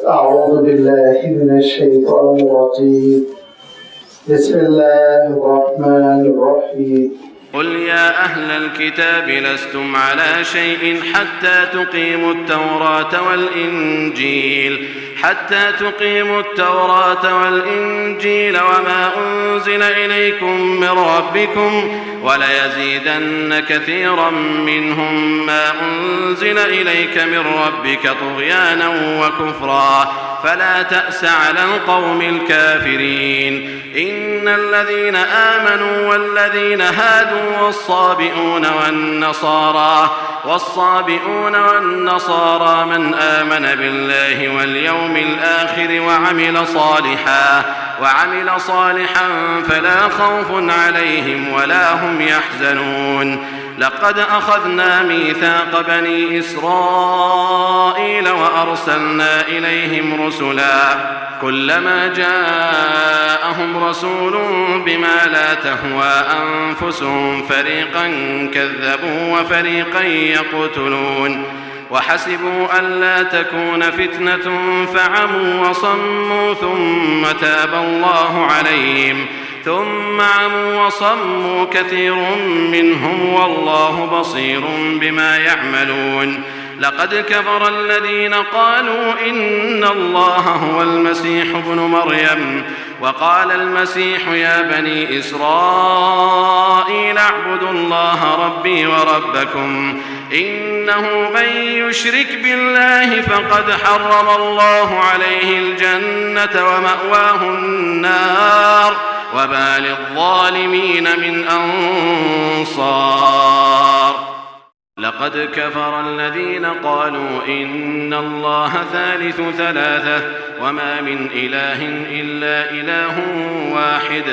أعوذ بالله من الشيطان الرجيم. بسم الله الرحمن الرحيم. قل يا أهل الكتاب لستم على شيء حتى تقيموا التوراة والإنجيل وما أنزل إليكم من ربكم وليزيدن كثيرا منهم ما أنزل إليك من ربك طغيانا وكفرا فلا تأس على القوم الكافرين. إن الذين آمنوا والذين هادوا والصابئون والنصارى من آمن بالله واليوم الآخر وعمل صالحا فلا خوف عليهم ولا هم يحزنون. لقد أخذنا ميثاق بني إسرائيل وأرسلنا إليهم رسلا كلما جاءهم رسول بما لا تهوى أنفسهم فريقا كذبوا وفريقا يقتلون وحسبوا ألا تكون فتنة فعموا وصموا ثم تاب الله عليهم ثم عموا وصموا كثير منهم والله بصير بما يعملون. لقد كفر الذين قالوا إن الله هو المسيح ابن مريم وقال المسيح يا بني إسرائيل اعبدوا الله ربي وربكم إنه من يشرك بالله فقد حرم الله عليه الجنة ومأواه النار وما للظالمين من أنصار. لقد كفر الذين قالوا إن الله ثالث ثلاثة وما من إله إلا إله واحد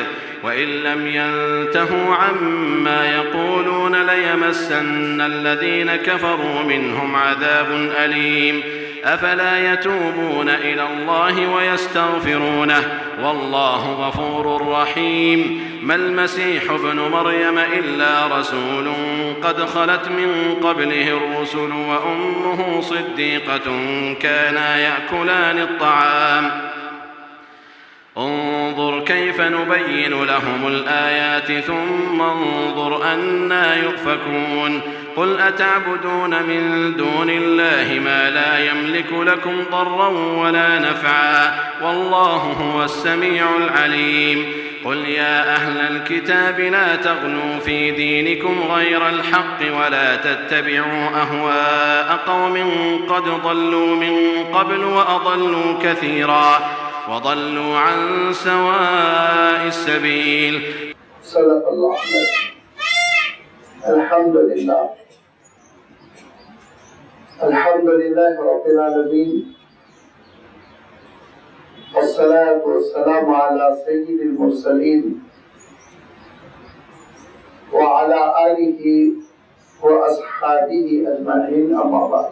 وإن لم ينتهوا عما يقولون ليمسن الذين كفروا منهم عذاب أليم. أفلا يتوبون إلى الله ويستغفرونه والله غفور رحيم. ما المسيح ابن مريم إلا رسول قد خلت من قبله الرسل وأمه صديقة كانا يأكلان الطعام انظر كيف نبين لهم الآيات ثم انظر أنى يؤفكون. قل أتعبدون من دون الله ما لا يملك لكم ضرا ولا نفعا والله هو السميع العليم. قل يا أهل الكتاب لا تغلوا في دينكم غير الحق ولا تتبعوا أهواء قوم قد ضلوا من قبل وأضلوا كثيرا وضلوا عن سواء السبيل. صدق الله الحمد لله رب العالمين والصلاة والسلام على سيد المرسلين وعلى آله وأصحابه أجمعين أما بعد.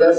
10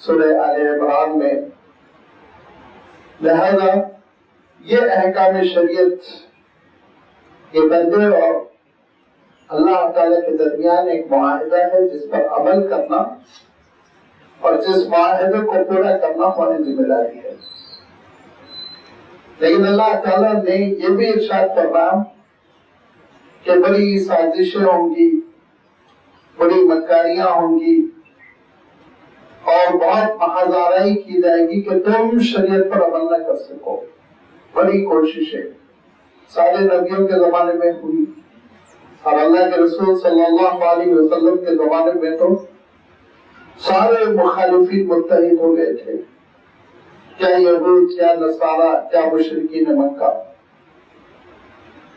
سورہ آل عمران میں۔ لہذا یہ احکام شریعت یہ بندے اور اللہ تعالیٰ کے درمیان ایک معاہدہ ہے جس پر عمل کرنا اور جس معاہدے کو پورا کرنا ہماری ذمہ داری ہے۔ لیکن اللہ تعالیٰ نے یہ بھی ارشاد فرمایا کہ بڑی سازشیں ہوں گی، بڑی مکاریاں ہوں گی اور بہت محض آرائی کی جائے گی کہ تم شریعت پر عمل نہ کر سکو۔ بڑی کوششیں سارے نبیوں کے زمانے میں ہوئی اور اللہ کے رسول صلی اللہ علیہ وسلم کے زمانے میں تو سارے مخالفین متحد ہو گئے تھے، کیا یہود، کیا نصارہ، کیا مشرکین مکہ۔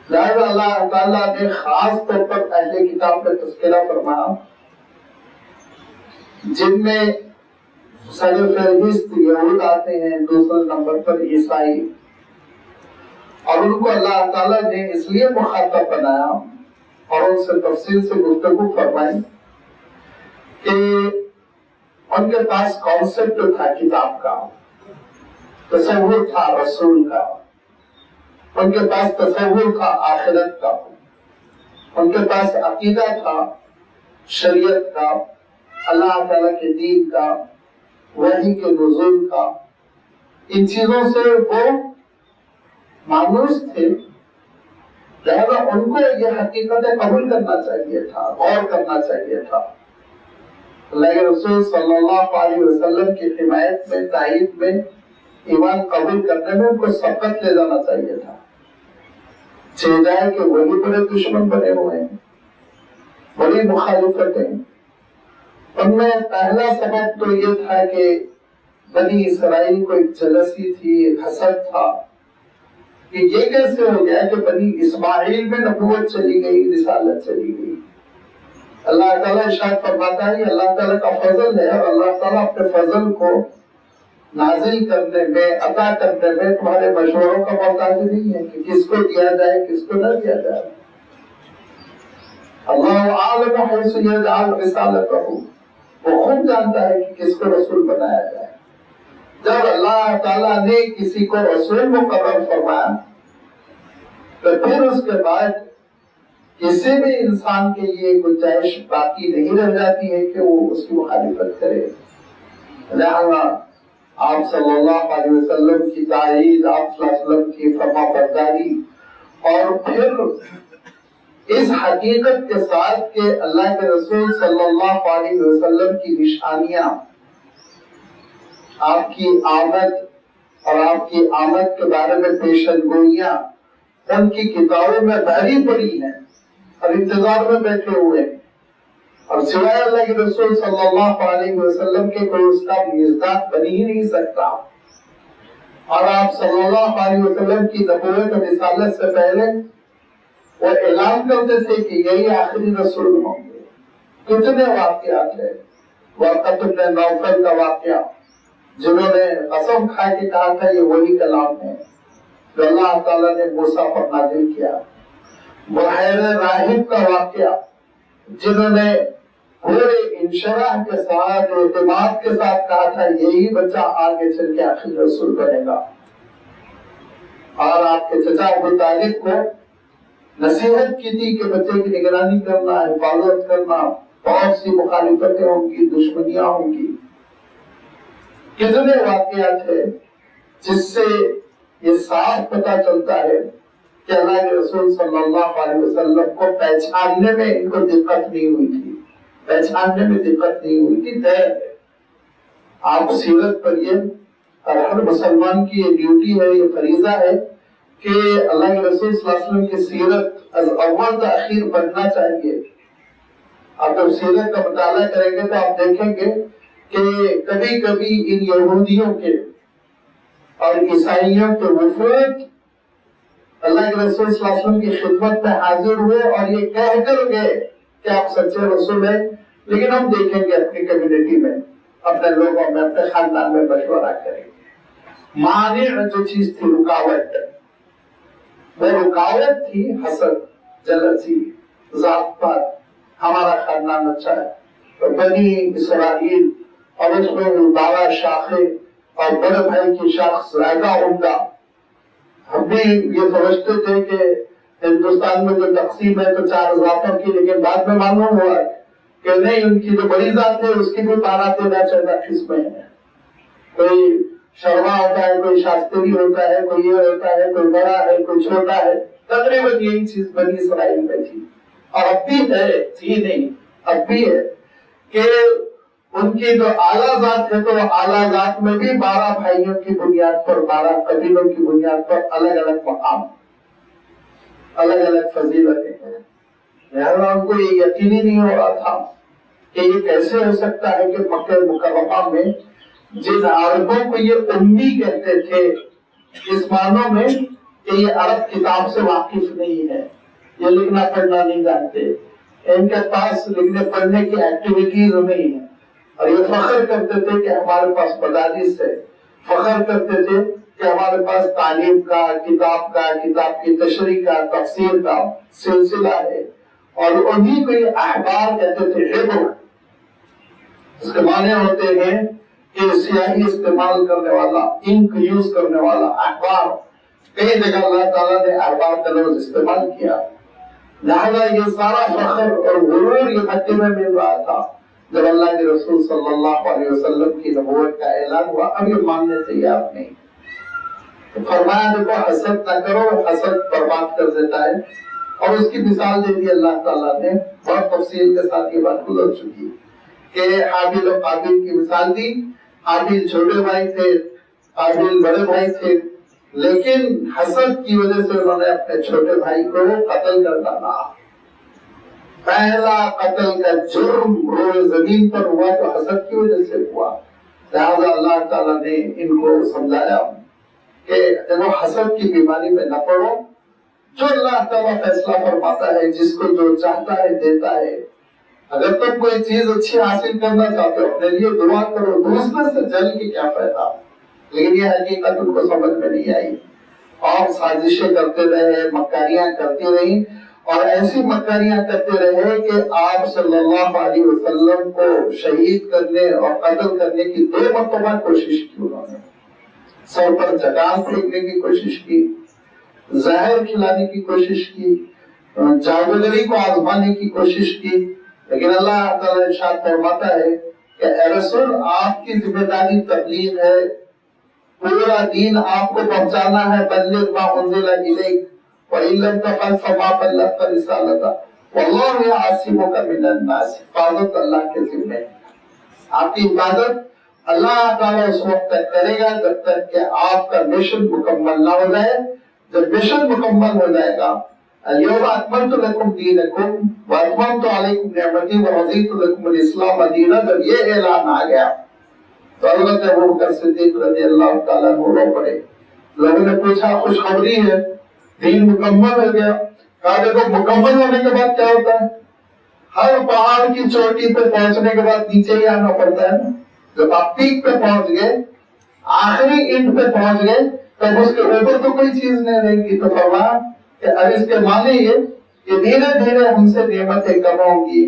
لہذا اللہ تعالیٰ نے خاص طور پر اہل کتاب کا تذکرہ فرمایا جن میں سر فہرست یہود آتے ہیں، دوسرے نمبر پر عیسائی، اور ان کو اللہ تعالیٰ نے اس لیے مخاطب بنایا اور ان سے تفصیل سے گفتگو فرمائی کہ ان کے پاس کانسیپٹ تھا کتاب کا، تصور تھا رسول کا، ان کے پاس تصور تھا آخرت کا، ان کے پاس عقیدہ تھا شریعت کا، اللہ تعالیٰ کے دین کا، وحی کے نزول کا۔ ان چیزوں سے وہ مانوس تھے، لہذا ان کو یہ حقیقت قبول کرنا چاہیے تھا، غور کرنا چاہیے تھا۔ اللہ کے رسول صلی اللہ علیہ وسلم کی حمایت میں، تائید میں، ایمان قبول کرنے میں ان کو سبقت لے جانا چاہیے تھا۔ چل جائے کہ وہی بڑے دشمن بنے ہوئے ہیں، بڑی مخالفتیں۔ ان میں پہلا سبب تو یہ تھا کہ بنی اسرائیل کو ایک جلسی تھی، ایک حسد تھا کہ یہ کیسے ہو گیا کہ بنی اسماعیل میں نبوت چلی گئی، رسالت چلی گئی۔ اللہ تعالیٰ ارشاد فرماتا ہے، اللہ تعالیٰ کا فضل ہے اور اللہ تعالیٰ اپنے فضل کو نازل کرنے میں، عطا کرنے میں تمہارے مشوروں کا محتاج نہیں ہے کہ کس کو دیا جائے کس کو نہ دیا جائے۔ اللہ عالم حیث یجعل رسالتہ، وہ خود جانتا ہے کہ کس کو رسول بنایا جائے۔ جب اللہ تعالیٰ نے کسی کو رسول مقرر فرمایا تو پھر اس کے بعد کسی بھی انسان کے لیے گنجائش باقی نہیں رہ جاتی ہے کہ وہ اس کی مخالفت کرے۔ لہذا آپ صلی اللہ علیہ وسلم کی تائید، آپ صلی اللہ علیہ وسلم کی فرما برداری، اور پھر اس حقیقت کے ساتھ کہ اللہ کے رسول صلی اللہ علیہ وسلم کی نشانیاں، آپ کی آمد اور آپ کی آمد کے بارے میں پیشن گوئیاں ان کی کتابوں میں بھری پڑی ہیں اور انتظار میں بیٹھے ہوئے ہیں، اور سوائے اللہ کے رسول صلی اللہ علیہ وسلم کے کوئی اس کا مصداق بن ہی نہیں سکتا۔ اور آپ صلی اللہ علیہ وسلم کی نبوت اور رسالت سے پہلے وہ اعلان کرتے تھے کہ یہی آخری رسول ہوں گے۔ کتنے واقعات ہیں، ورقۃ بن نوفل کا واقعہ جنہوں نے قسم کھا کے کہا تھا یہ وہی کلام ہے جو اللہ تعالیٰ نے موسیٰ پر نازل کیا۔ بحیر راہب کا واقعہ جنہوں نے پورے انشراح کے ساتھ، اعتماد کے ساتھ کہا تھا یہی بچہ آگے چل کے آخری رسول بنے گا، اور آپ کے چچا ابو طالب کو نصیحت کی تھی کہ بچے کی نگرانی کرنا، حفاظت کرنا، بہت سی مخالفتیں ہوں گی، دشمنیاں ہوں گی۔ کتنے واقعات ہیں جس سے یہ صاف پتہ چلتا ہے کہ اللہ کے رسول صلی اللہ علیہ وسلم کو پہچاننے میں ان کو دقت نہیں ہوئی تھی، پہچاننے میں دقت نہیں ہوئی تھی۔ طے آپ سیرت پر یہ، اور ہر مسلمان کی یہ ڈیوٹی ہے، یہ فریضہ ہے کہ اللہ کے رسول صلی اللہ علیہ وسلم کی سیرت از اول تا اخیر پڑھنا چاہیے۔ آپ جب سیرت کا مطالعہ کریں گے تو آپ دیکھیں گے کہ کبھی کبھی ان یہودیوں کے اور عیسائیوں کے وفود اللہ کے رسول صلی اللہ علیہ وسلم کی خدمت میں حاضر ہوئے اور یہ کہہ کر گئے کہ آپ سچے رسول ہیں، لیکن ہم دیکھیں گے اپنی کمیونٹی میں، اپنے لوگوں میں، اپنے خاندان میں مشورہ کریں گے۔ مانع جو چیز تھی، رکاوٹ، وہ رکاوٹ تھی حسد، جلسی، ذات پات، ہمارا خاندان اچھا ہے، تو بنی اسرائیل اور اس میں 12 شاخیں اور بڑے بھائی کی شاخ زیادہ عمدہ. ہم بھی یہ سمجھتے تھے کہ ہندوستان میں جو تقسیم ہے تو 4 ذاتوں کی، لیکن بعد میں معلوم ہوا کہ نہیں، ان کی جو بڑی ذات ہے اس کی بھی 12 13 14 قسمیں ہیں. کوئی شرما ہوتا ہے، کوئی شاستری ہوتا ہے، کوئی یہ ہوتا ہے، کوئی بڑا ہے، کوئی چھوٹا ہے. تقریباً یہی چیز بنی اسرائیل میں تھی اور اب بھی ہے، تھی نہیں اب بھی ہے کہ ان کی جو اعلیٰ ذات ہے تو اعلیٰ ذات میں بھی 12 بھائیوں کی بنیاد پر، 12 قبیلوں کی بنیاد پر الگ الگ مقام، الگ الگ فضیلتیں ہیں. لہذا ان کو یہ یقینی نہیں ہو رہا تھا کہ یہ کیسے ہو سکتا ہے کہ مکہ مکرمہ میں جن عربوں کو یہ امی کہتے تھے اس معنوں میں کہ یہ عرب کتاب سے واقف نہیں ہے، یہ لکھنا پڑھنا نہیں جانتے، ان کے پاس لکھنے پڑھنے کی ایکٹیویٹیز نہیں ہے، اور یہ فخر کرتے تھے کہ ہمارے پاس مدارس ہے، فخر کرتے تھے کہ ہمارے پاس تعلیم کا، کتاب کا، کتاب کی تشریح کا، تفسیر کا سلسلہ ہے. اور انہی کو یہ احبار کہتے تھے. حبر اس کے معنی ہوتے ہیں کہ سیاہی استعمال کرنے والا، انک یوز کرنے والا. احبار کئی جگہ اللہ تعالیٰ نے احبار کا لفظ استعمال کیا. لہذا یہ سارا فخر اور غرور یہ مکے میں مل رہا تھا جب اللہ کے رسول صلی اللہ علیہ وسلم کی نبوت کا اعلان ہوا. اب یہ ماننے تیار نہیں. تو فرمایا دیکھو حسد نہ کرو، حسد برباد کر دیتا ہے. اور اس کی مثال دے دی اللہ تعالیٰ نے، بہت تفصیل کے ساتھ یہ بات گزر چکی کہ حابیل و قابیل کی مثال دی. حابیل چھوٹے بھائی تھے، قابیل بڑے بھائی تھے، لیکن حسد کی وجہ سے انہوں نے اپنے چھوٹے بھائی کو قتل کر ڈالا. پہلا قتل کا جرم روئے زمین پر ہوا تو حسد کی وجہ سے ہوا. لہذا اللہ تعالیٰ نے ان کو سمجھایا کہ وہ حسد کی بیماری میں نہ پڑو. جو اللہ تعالیٰ فیصلہ فرماتا ہے، جس کو جو چاہتا ہے دیتا ہے. اگر تم کوئی چیز اچھی حاصل کرنا چاہتے ہو اپنے لیے دعا کرو، دوسرے سے جل کے کیا فائدہ. لیکن یہ حقیقت ان کو سمجھ میں نہیں آئی اور سازشیں کرتے رہے، مکاریاں کرتی رہی. اور ایسی مکاریاں کرتے رہے کہ آپ صلی اللہ علیہ وسلم کو شہید کرنے اور قتل کرنے کی 2 مرتبہ کوشش کی. انہوں نے سر پر چٹان پھینکنے کی کوشش کی، زہر کھلانے کی کوشش کی، جادوگری کو آزمانے کی کوشش کی. لیکن اللہ تعالیٰ ارشاد فرماتا ہے کہ اے رسول آپ کی ذمہ داری تبلیغ ہے، پورا دین آپ کو پہنچانا ہے. بلغ ما انزل الیک وَإِن لَّمْ تَفْعَلْ فَمَا بَلَّغْتَ رِسَالَتَهُ وَاللَّهُ يَعْصِمُكَ مِنَ النَّاسِ. حفاظت اللہ کے ذمہ ہے. آپ کی حفاظت اللہ تعالیٰ اس وقت تک کرے گا جب تک کہ آپ کا مشن مکمل نہ ہو جائے. جب مشن مکمل ہو جائے گا، اليوم اکملت لکم دینکم واتممت علیکم نعمتی ورضیت لکم الاسلام دینا، جب یہ اعلان آ گیا تو حضرت ابوبکر صدیق رضی اللہ تعالیٰ عنہ رو پڑے. لوگوں نے پوچھا خوشخبری ہے، دین مکمل ہو گیا. کہا دیکھو مکمل ہونے کے بعد کیا ہوتا ہے؟ ہر پہاڑ کی چوٹی پہ پہنچنے کے بعد نیچے ہی آنا پڑتا ہے نا. جب آپ پیک پہ پہنچ گئے، آخری اینڈ پہ پہنچ گئے، تب اس کے اوپر تو کوئی چیز نہیں رہے گی. تو فرمایا کہ اب اس کے معنی یہ کہ دھیرے دھیرے ہم سے نعمتیں کم ہوں گی.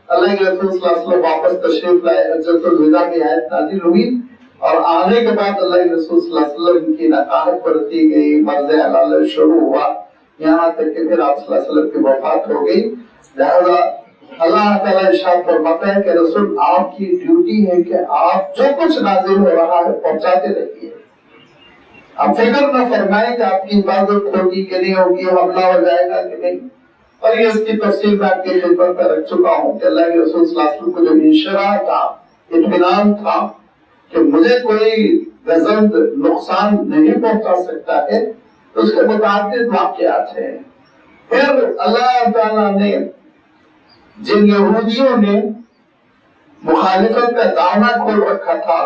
اللہ کے رسول صلی اللہ علیہ وسلم واپس تشریف لائے، حجۃ الوداع کی آیت نازل ہوئی اور آنے کے بعد اللہ کے رسول صلی اللہ علیہ وسلم کی نقاہت برتی گئی، مرض حلال شروع ہوا، یہاں تک کہ پھر آپ صلی اللہ علیہ وسلم کی وفات ہو گئی. لہذا اللہ تعالیٰ ارشاد فرماتا ہے کہ رسول آپ کی ڈیوٹی ہے کہ آپ جو کچھ نازل ہو رہا ہے پہنچاتے رہیے. آپ فکر نہ فرمائیں کہ آپ کی حفاظت ہوگی کہ نہیں ہوگی، حملہ ہو جائے گا کہ نہیں. اور یہ اس کی تفصیل میں آپ کی خدمت میں رکھ چکا ہوں کہ اللہ کے رسول صلی اللہ علیہ وسلم کو جو انشراح تھا، اطمینان تھا کہ مجھے کوئی گزند نقصان نہیں پہنچا سکتا ہے، اس کے متعدد واقعات ہیں. پھر اللہ تعالیٰ نے جن یہودیوں نے مخالفت کا دامن کھول رکھا تھا،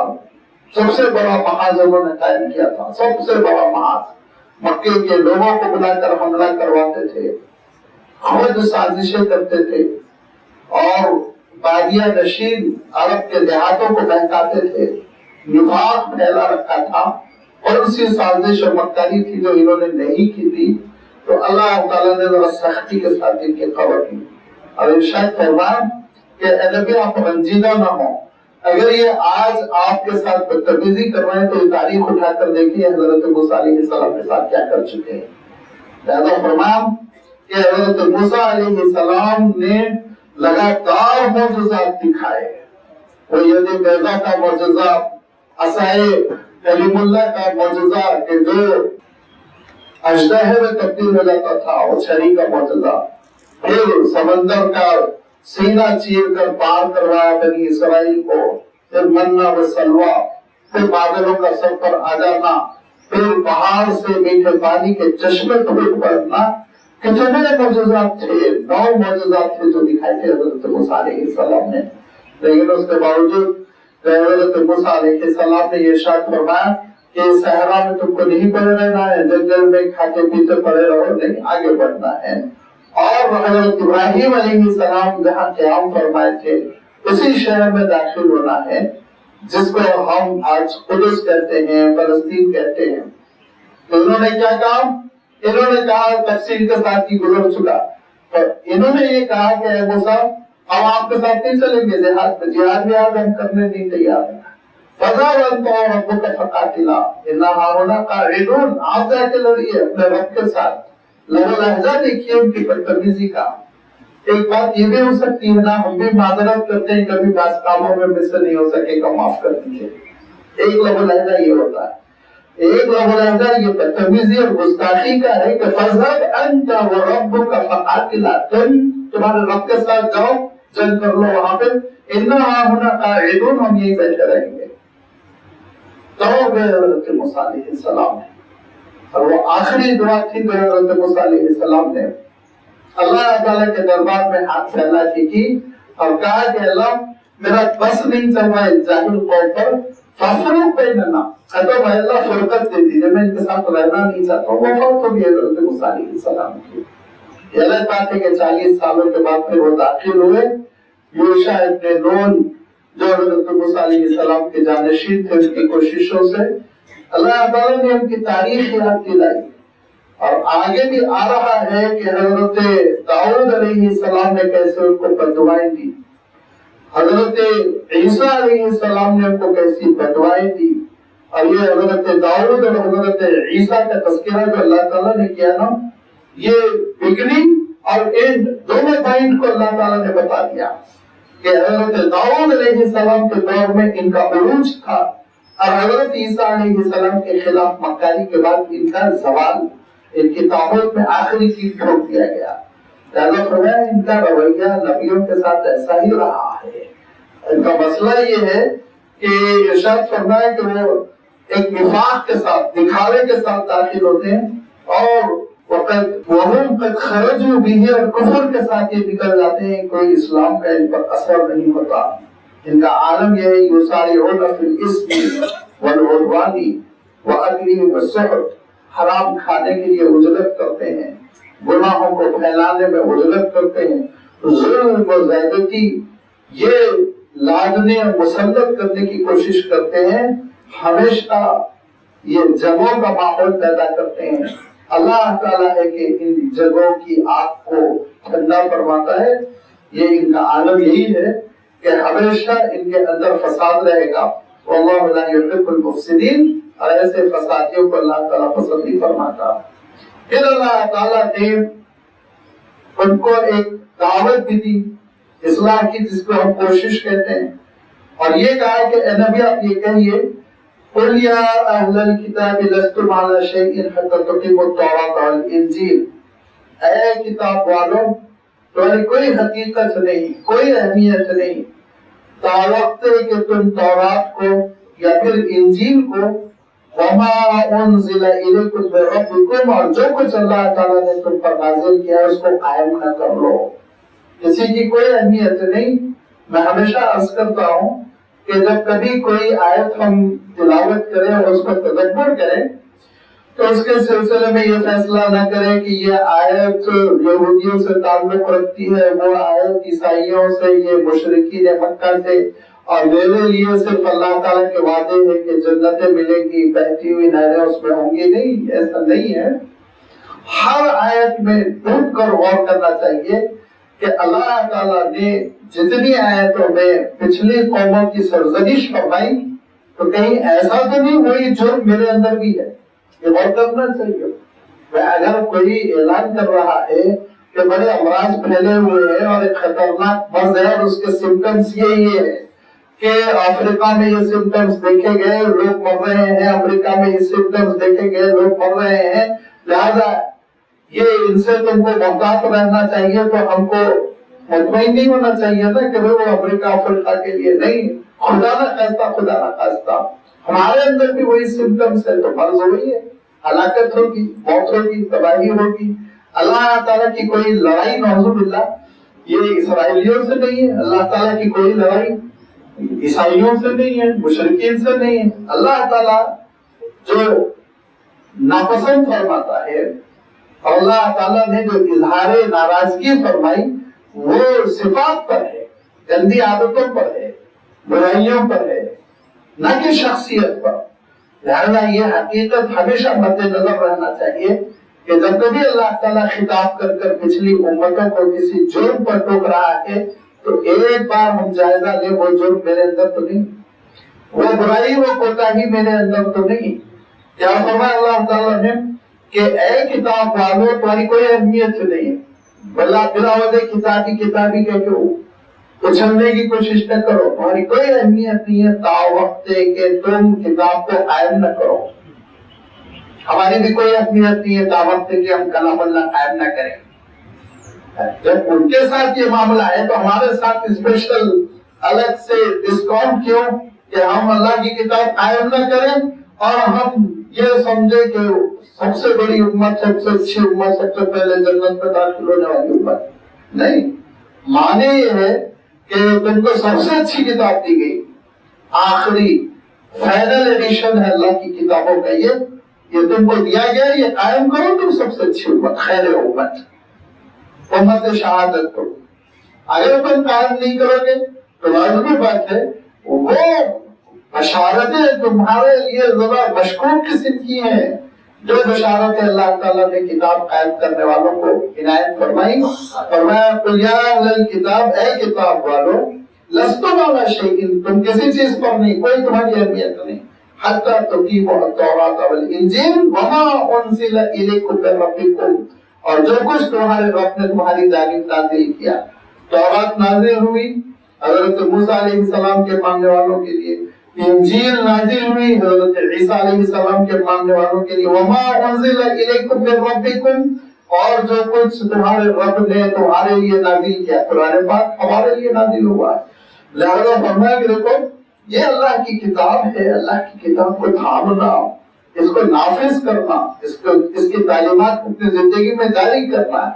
سب سے بڑا محاذ انہوں نے قائم کیا تھا. سب سے بڑا محاذ مکے کے لوگوں کو بلا کر حملہ کرواتے تھے، خود سازشیں کرتے تھے اور بادیہ نشین عرب کے دیہاتوں کو بہکاتے تھے. نفاق پھیلا رکھا تھا اور اسی سازش اور مکاری تھی جو انہوں نے نہیں کی تھی. تو اللہ تعالیٰ نے ذرا سختی کے ساتھ ان کی خبر دی اور ارشاد فرمایا کہ اے نبی آپ رنجیدہ نہ ہوں، اگر یہ آج آپ کے ساتھ بدتمیزی کر رہے ہیں تو یہ تاریخ اٹھا کر دیکھیے حضرت موسیٰ علیہ السلام کے ساتھ کیا کر چکے ہیں. لہذا فرمایا کہ حضرت موسیٰ علیہ السلام نے لگاتار معجزات دکھائے. وہ ید بیضا کا معجزہ، عصائے کلیم اللہ کا معجزہ کہ جو اژدہے میں تبدیل ہو جاتا تھا، وہ چھری کا معجزہ، پھر سمندر کا سینہ چیر کر پار کروایا بنی اسرائیل کو، پھر منہ و سلوہ، پھر بادلوں کا سر پر آ جانا، پھر پہاڑ سے میٹھے پانی کے چشمے پھوٹ پڑنا. کتنے معجزات تھے، 9 معجزات تھے جو دکھائے تھے حضرت موسیٰ علیہ السلام نے. لیکن اس کے باوجود حضرت موسیٰ علیہ السلام نے یہ ارشاد فرمایا کہ صحرا میں تم کو نہیں پڑے رہنا ہے، جنگل میں کھاتے پیتے پڑے رہو، نہیں آگے بڑھنا ہے. اور حضرت ابراہیم علیہ السلام جہاں قیام فرمائے تھے اسی شہر میں داخل ہونا ہے جس کو ہم آج قدس کہتے ہیں، فلسطین کہتے ہیں. تو انہوں نے کیا کہا؟ انہوں نے کہا، تفصیل کے ساتھ ہی گزر چکا، اور انہوں نے یہ کہا کہ اے موسیٰ ہم آپ کے ساتھ نہیں چلیں گے جہاد میں، جہاد بھی آج ہم کرنے نہیں تیار ہیں. فَذَهَبْ أَنْتَ وَرَبُّكَ فَقَاتِلَا إِنَّا هَاهُنَا قَاعِدُونَ. آپ جا کے لڑیے اپنے رب کے ساتھ. لہو لہجہ دیکھیے ان کی بدتمیزی کا. ایک بات یہ بھی ہو سکتی ہے نا، ہم بھی معذرت کرتے ہیں کبھی بعض کاموں میں مجھ سے نہیں ہو سکے گا، معاف کر دیجیے. ایک لہو لہجہ یہ ہوتا ہے، ایک لہو لہجہ یہ بدتمیزی اور گستاخی کا ہے کہ فَذْهَبْ أَنْتَ وَرَبُّكَ فَقَاتِلَا. تمہارے رب کے ساتھ جاؤ، جنگ کر لو وہاں پہ. إِنَّا هَاهُنَا قَاعِدُونَ. ہم یہی بیٹھے رہیں گے. تو گئے حضرت موسیٰ علیہ السلام نے، اور وہ آخری دعا تھی جو حضرت موسیٰ علیہ السلام نے اللہ تعالیٰ کے دربار میں ہاتھ پھیلا کی اور کہا کہ اللہ میرا بس نہیں چل رہا ہے جاہل قوم پر، فَافْرُقْ بَيْنَنَا. تو بھائی اللہ فرقت دے دیجیے، میں ان کے ساتھ رہنا نہیں چاہتا ہوں. وہ فوت ہو گئی حضرت موسیٰ علیہ السلام کی. یہ الگ بات ہے کہ 40 سالوں کے بعد پھر وہ داخل ہوئے. یوشع ابن نون جو حضرت موسیٰ علیہ السلام کے جانشین تھے، اس کی کوششوں سے اللہ تعالیٰ نے ان کی تاریخ یاد دلائی. اور آگے بھی آ رہا ہے کہ حضرت داؤد علیہ السلام نے کیسے ان کو بددعائیں دی، حضرت عیسیٰ علیہ السلام نے ان کو کیسی بددعائیں دی. اور یہ حضرت داؤد اور حضرت عیسیٰ کا تذکرہ جو اللہ تعالیٰ نے کیا نا، یہ بگننگ اور اینڈ دونوں پوائنٹ کو اللہ تعالیٰ نے بتا دیا کہ حضرت داؤد علیہ السلام کے دور میں ان کا عروج تھا، اور حضرت عیسیٰ علیہ السلام کے خلاف مکاری کے بعد ان کا زوال، ان کی تابوت میں آخری چیز ٹھوک دیا گیا. لہذا فرمایا ان کا رویہ نبیوں کے ساتھ ایسا ہی رہا ہے. ان کا مسئلہ یہ ہے کہ ارشاد فرمایا کہ وہ ایک نفاق کے ساتھ، دکھاوے کے ساتھ داخل ہوتے ہیں، اور وَهُمْ قَدْ خَرَجُوا بِهِ، اور کفر کے ساتھ یہ نکل جاتے ہیں، کوئی اسلام کا ان پر اثر نہیں ہوتا. ان کا عالم یہ ہے يُسَارِعُونَ فِي الْإِثْمِ وَالْعُدْوَانِ وَأَكْلِهِمُ السُّحْتَ. حرام کھانے کے لیے عجلت کرتے ہیں، گناہوں کو پھیلانے میں عجلت کرتے ہیں، ظلم و زیادتی یہ لادنے اور مسلط کرنے کی کوشش کرتے ہیں، ہمیشہ یہ جنگوں کا ماحول پیدا کرتے ہیں. اللہ تعالیٰ ہے کہ ان جگہوں کی آگ کو ٹھنڈا فرماتا ہے. یہ ان کا عالم یہی ہے کہ ہمیشہ ان کے اندر فساد رہے گا. واللہ لا يحب المفسدین، اور ایسے فسادیوں کو اللہ تعالیٰ پسند نہیں فرماتا. پھر اللہ تعالیٰ نے ان کو ایک دعوت بھی دی اصلاح کی، جس کو ہم کوشش کہتے ہیں، اور یہ کہا کہ اے نبی آپ یہ کہیے قُلْ يَا أَهْلَ الْكِتَابِ لَسْتُمْ عَلَى شَيْءٍ حَتَّى تُقِيمُوا التَّوْرَاةَ وَالْإِنْجِيلَ. اے کتاب والوں تمہاری کوئی حقیقت نہیں، کوئی اہمیت نہیں تا وقت کہ تم تورات کو یا پھر انجیل کو، وَمَا أُنزِلَ إِلَيْكُمْ مِن رَّبِّكُمْ، اور جو کچھ اللہ تعالیٰ نے تم پر نازل کیا اس کو قائم نہ کر لو. کسی کی کوئی اہمیت نہیں. میں ہمیشہ عرض کرتا ہوں کہ جب کبھی کوئی آیت ہم تلاوت کریں اور اس کو تدبر کریں تو اس کے سلسلے میں یہ فیصلہ نہ کریں کہ یہ آیت یہودیوں سے تعلق رکھتی ہے، وہ آیت عیسائیوں سے، یہ مشرکین مکہ سے، اور میرے لیے صرف اللہ تعالیٰ کے وعدے ہیں کہ جنتیں ملیں گی، بہتی ہوئی نہریں اس میں ہوں گی. نہیں، ایسا نہیں ہے. ہر آیت میں ڈھونڈ کر غور کرنا چاہیے کہ اللہ تعالیٰ نے جتنی آیتوں میں پچھلی قوموں کی سرزنش فرمائی تو کہیں ایسا تو نہیں وہی جرم میرے اندر بھی ہے، یہ غور کرنا چاہیے۔ اگر کوئی اعلان کر رہا ہے کہ بڑے امراض پھیلے ہوئے ہیں اور ایک خطرناک مرض ہے اور اس کے سمٹمز یہ ہے کہ افریقہ میں یہ سمٹمز دیکھے گئے لوگ مر رہے ہیں، امریکہ میں یہ سمٹمز دیکھے گئے لوگ مر رہے ہیں، لہذا یہ ان سے تم کو محتاط رہنا چاہیے، تو ہم کو مطمئن نہیں ہونا چاہیے نا کہ وہ امریکہ افریقہ کے لیے نہیں، خدا نہ خواستہ ہمارے اندر بھی وہی سمٹمز ہے تو مرض ہوئی ہے، ہلاکت ہوگی، موت ہوگی، تباہی ہوگی۔ اللہ تعالیٰ کی کوئی لڑائی نعوذ باللہ یہ اسرائیلیوں سے نہیں ہے، اللہ تعالیٰ کی کوئی لڑائی عیسائیوں سے نہیں ہے، مشرکین سے نہیں ہے۔ اللہ تعالیٰ جو ناپسند فرماتا ہے اور اللہ تعالیٰ نے جو اظہار ناراضگی فرمائی وہ صفات پر ہے، گندی عادتوں پر ہے، برائیوں پر ہے، نہ کہ شخصیت پر۔ لہذا یہ حقیقت ہمیشہ مد نظر رہنا چاہیے کہ جب کبھی اللہ تعالیٰ خطاب کر کر پچھلی امتوں کو کسی جرم پر ٹوک رہا ہے تو ایک بار ہم جائزہ لیں وہ جرم میرے اندر تو نہیں، وہ برائی وہ کوتاہی میرے اندر تو نہیں۔ کیا فرمایا اللہ تعالیٰ نے کہ اے کتاب والو تمہاری کوئی اہمیت نہیں ہے، بلا وجہ کتابی کہہ کے اچھلنے کی کوشش نہ کرو، تمہاری کوئی اہمیت نہیں ہے تا وقت کہ تم کتاب کو قائم نہ کرو۔ ہماری بھی کوئی اہمیت نہیں ہے تا وقت کہ ہم کلام اللہ قائم نہ کریں۔ جب ان کے ساتھ یہ معاملہ ہے تو ہمارے ساتھ اسپیشل الگ سے ڈسکاؤنٹ کیوں کہ ہم اللہ کی کتاب قائم نہ کریں اور ہم یہ سمجھے کہ سب سے بڑی امت، سب سے اچھی امت، سب سے پہلے جنت میں داخل ہونے والی امت نہیں۔ معنی یہ ہے کہ تم کو سب سے اچھی کتاب دی گئی، آخری فائنل ایڈیشن ہے اللہ کی کتابوں کا، یہ تم کو دیا گیا، یہ قائم کرو، تم سب سے اچھی امت، خیر امت، امت شہادت کو۔ اگر تم قائم نہیں کرو گے تو لازمی بات ہے وہ بشارتیں تمہارے لیے ذرا مشکوک قسم کی ہیں، جو بشارت اللہ تعالیٰ نے کتاب قائم کرنے والوں کو عنایت فرمائی۔ فرمایا قل یا اہل الکتاب، اے کتاب والو، لستم علی شیء، تم کسی چیز پر نہیں، کوئی تمہاری اہمیت نہیں، حتی تقیموا التوراۃ والانجیل وما انزل الیکم من ربکم، اور جو کچھ تمہارے رب نے تمہاری جانب نازل کیا۔ تورات نازل ہوئی حضرت موسیٰ علیہ السلام کے ماننے والوں کے لیے، انجیل نازل ہوئی حضرت عیسیٰ علیہ السلام کے ماننے والوں کے لیے، وما انزل الیکم من ربکم، اور جو کچھ تمہارے رب نے تمہارے لیے نازل کیا، قرآن پاک ہمارے لیے نازل ہوا ہے۔ لہذا فرمایا کہ دیکھو یہ اللہ کی کتاب ہے، اللہ کی کتاب کو تھامنا، اس کو نافذ کرنا، اس کی تعلیمات کو اپنی زندگی میں جاری کرنا۔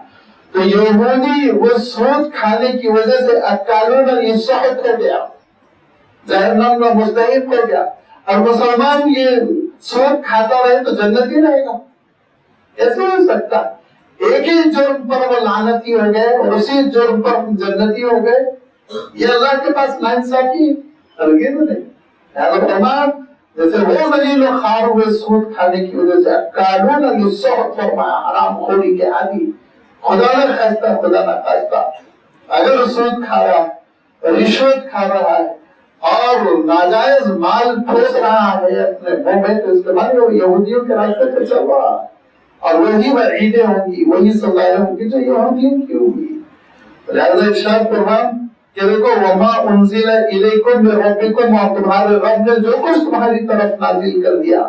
تو یہودی وہ سود کھانے کی وجہ سے اکالون السحت ہو گیا، جہنم کا مستحق ہو گیا، اور مسلمان یہ سود کھاتا رہے تو جنت ہی رہے گا؟ ایسے ہو سکتا؟ ایک ہی جرم پر وہ لعنتی ہو گئے اور اسی جرم پر جنتی ہو گئے، یہ اللہ کے پاس ناانصافی ہے؟ ہرگز نہیں۔ جیسے وہ ذلیل و خوار ہوئے سود کھانے کی وجہ سے، اکالون السحت فرمایا، حرام خوری کے عادی، خدا نہ خواستہ اگر سود کھا رہا ہے، رشوت کھا رہا ہے اور ناجائز مال پھوس رہا ہے اپنے منہ میں، تو اس کے بعد وہ یہودیوں کے راستے پہ چل رہا ہے، اور وہی وعیدیں ہوں گی، وہی سزائیں ہوں گی جو یہودیوں کی ہوگی۔ لہذا ارشاد فرمایا کہ دیکھو وما انزل الیکم من ربکم، اور تمہارے رب نے جو کچھ تمہاری طرف نازل کر دیا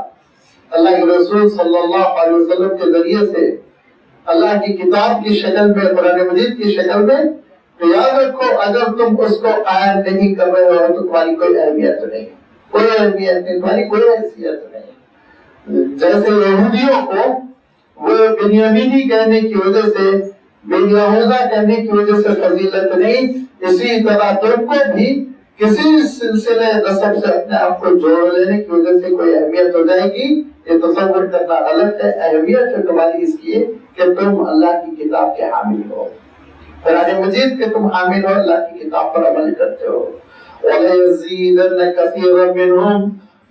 اللہ کے رسول صلی اللہ علیہ وسلم کے ذریعے سے، اللہ کی کتاب کی شکل میں، قرآن مجید کی شکل میں، تو یاد رکھو اگر تم اس کو قائم نہیں کر رہے ہو تو تمہاری کوئی اہمیت نہیں، کوئی اہمیت نہیں، تمہاری کوئی حیثیت نہیں۔ جیسے یہودیوں کو وہ بنیامینی کہنے کی وجہ سے، بن یہوذا کہنے کی وجہ سے فضیلت نہیں، اسی طرح تم کو بھی کسی سلسلے نسب سے اپنے آپ کو جوڑ لینے کی وجہ سے کوئی اہمیت ہو جائے گی، یہ تصور کرنا غلط ہے۔ اہمیت ہے تمہاری اس لیے کہ تم اللہ کی کتاب کے حامل ہو، قرآن مجید کے تم حامل ہو، اللہ کی کتاب پر عمل کرتے ہو۔ وَلَيَزِيدَنَّ كَثِيرًا مِّنْهُمْ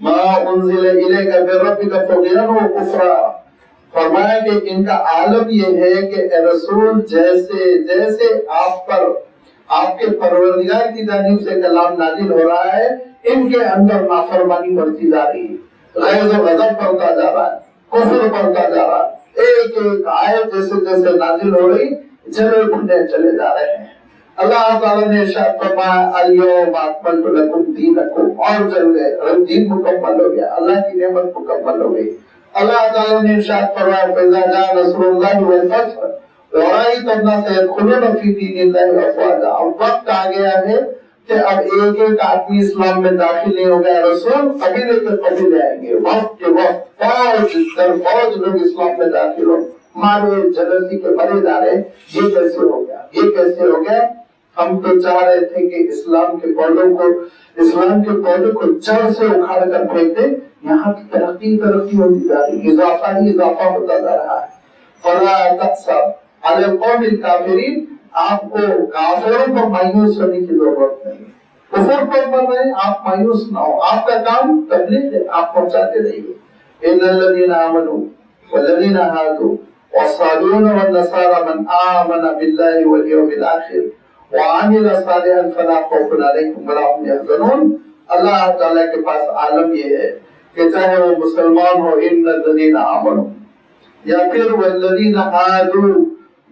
مَا أُنزِلَ إِلَيْكَ مِن رَّبِّكَ طُغْيَانًا وَكُفْرًا، فرمایا کہ ان کا عالم یہ ہے کہ اے رسول جیسے جیسے آپ پر آپ کے پروردگار کی جانب سے کلام نازل ہو رہا ہے، ان کے اندر نافرمانی بڑھتی جا رہی ہے، غیظ و غضب بڑھتا جا رہا ہے، کفر بڑھتا جا رہا ہے، ایک ایک آیت جیسے جیسے نازل ہو رہی جلے بھنے چلے جا رہے ہیں۔ اللہ تعالیٰ نے ارشاد فرمایا الیوم اکملت لکم دینکم، اور چل گئے، دین مکمل ہو گیا، اللہ کی نعمت مکمل ہو گئی۔ اللہ تعالیٰ نے ارشاد فرمایا فَإِذَا جَاءَ نَصْرُ اللَّهِ وَالْفَتْحُ وَرَأَيْتَ النَّاسَ يَدْخُلُونَ فِي دِينِ اللَّهِ أَفْوَاجًا۔ اب وقت آ گیا ہے کہ اب ایک ایک آدمی اسلام میں داخل نہیں ہو گیا، رسول قبیلے کے قبیلے آئیں گے، وقت کے وقت فوج در فوج لوگ اسلام میں داخل ہو، مارے جلسی کے مرے جا رہے۔ یہ کیسے ہو گیا؟ یہ کیسے ہو گیا؟ ہم تو چاہ رہے تھے کہ اسلام کے پودوں کو جڑ سے اکھاڑ کر پھینک دیں، یہاں کی ترقی ہوتی جا رہی، اضافہ ہی اضافہ ہوتا جا رہا ہے۔ فلا تحسب علی القوم الکافرین، آپ کو کافروں پر مایوس ہونے کی ضرورت نہیں، کفر پر مر رہے آپ مایوس نہ ہو، آپ کا کام تبلیغ ہے، آپ پہنچاتے رہیے۔ ان الذین آمنوا والذین هادوا والصابئون والنصارى من آمن بالله والیوم الآخر وعمل صالحا فلا خوف علیہم ولا هم يحزنون۔ اللہ تعالیٰ کے پاس عالم یہ ہے کہ چاہے وہ مسلمان ہو، ان الذین آمنوا، یا پھر والذین ہادوا،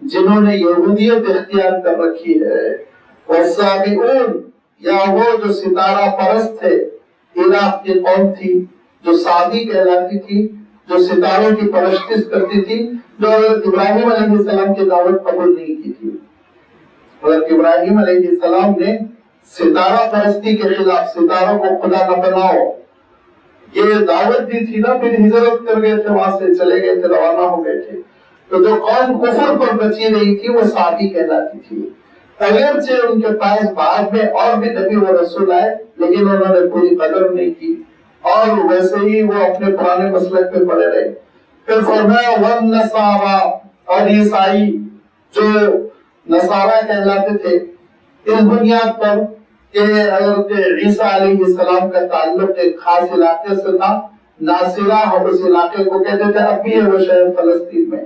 جنہوں نے یہودیت اختیار کر رکھی ہے، والصابئون، یا وہ جو ستارہ پرست تھے، عراق کی قوم تھی جو صابی کہلاتی تھی، جو ستاروں کی پرستش کرتی تھی، جو حضرت ابراہیم علیہ السلام کی دعوت قبول نہیں کی تھی۔ حضرت ابراہیم علیہ السلام نے ستارہ پرستی کے خلاف، ستاروں کو خدا نہ بناؤ، یہ دعوت دی تھی نا، پھر ہجرت کر گئے تھے، وہاں سے چلے گئے تھے، روانہ ہو گئے تھے۔ تو جو قوم کفر پر بچی رہی تھی وہ صابی کہلاتی تھی۔ اگرچہ ان کے پاس بعد میں اور بھی نبی و رسول آئے، لیکن انہوں نے پوری قدر نہیں کی، اور ویسے ہی وہ اپنے پرانے مسلک پہ پڑے رہے۔ پھر فرمایا والنصارى، اور عیسائی جو نصارہ کہلاتے تھے، اس بنیاد پر کہ حضرت عیسیٰ علیہ السلام کا تعلق ایک خاص علاقے سے تھا، ناصرہ، اور اس علاقے کو کہتے تھے، اب بھی ہے وہ شہر فلسطین میں،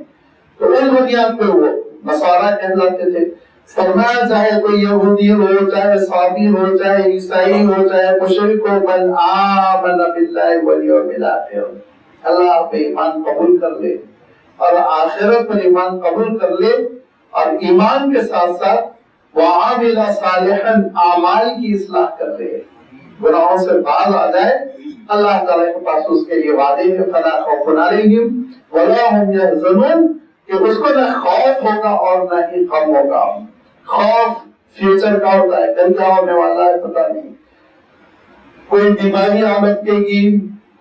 تو اس بنیاد پہ وہ نصارہ کہلاتے تھے۔ فرمایا چاہے کوئی یہودی ہو، چاہے صابی ہو، چاہے عیسائی ہو، چاہے مشرک ہو، من آمن باللہ والیوم الآخر، اللہ پہ ایمان قبول کر لے اور آخرت پر ایمان قبول کر لے، اور ایمان کے ساتھ ساتھ وعامل صالحا، اعمال کی اصلاح کر لے، گناہوں سے باز آ جائے، اللہ تعالیٰ کے پاس اس کے لیے وعدے ہیں، فلا خوف علیہم ولا هم يحزنون، کہ اس کو نہ خوف ہوگا اور نہ ہی غم ہوگا۔ خوف فیوچر کا ہوتا ہے، کل کیا ہونے والا ہے پتہ نہیں، کوئی بیماری آ لگے گی،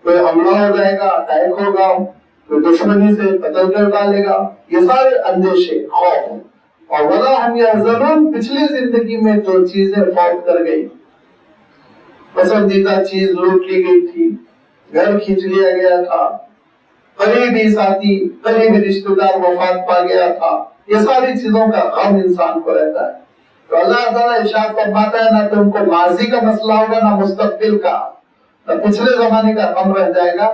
کوئی حملہ ہو جائے گا، اٹیک ہوگا، کوئی دشمنی سے قتل کر ڈالے گا، یہ سارے اندیشے، خوف۔ اور ولا ہم یحزنون، پچھلی زندگی میں جو چیزیں فوت کر گئی، پسندیدہ چیز لوٹ لی گئی تھی، گھر کھینچ لیا گیا تھا، قریبی ساتھی، قریبی رشتہ دار وفات پا گیا تھا، یہ ساری چیزوں کا غم انسان کو رہتا ہے۔ تو اللہ تعالیٰ ارشاد فرماتا ہے نہ تم کو ماضی کا مسئلہ ہوگا، نہ مستقبل کا، نہ پچھلے زمانے کا غم رہ جائے گا،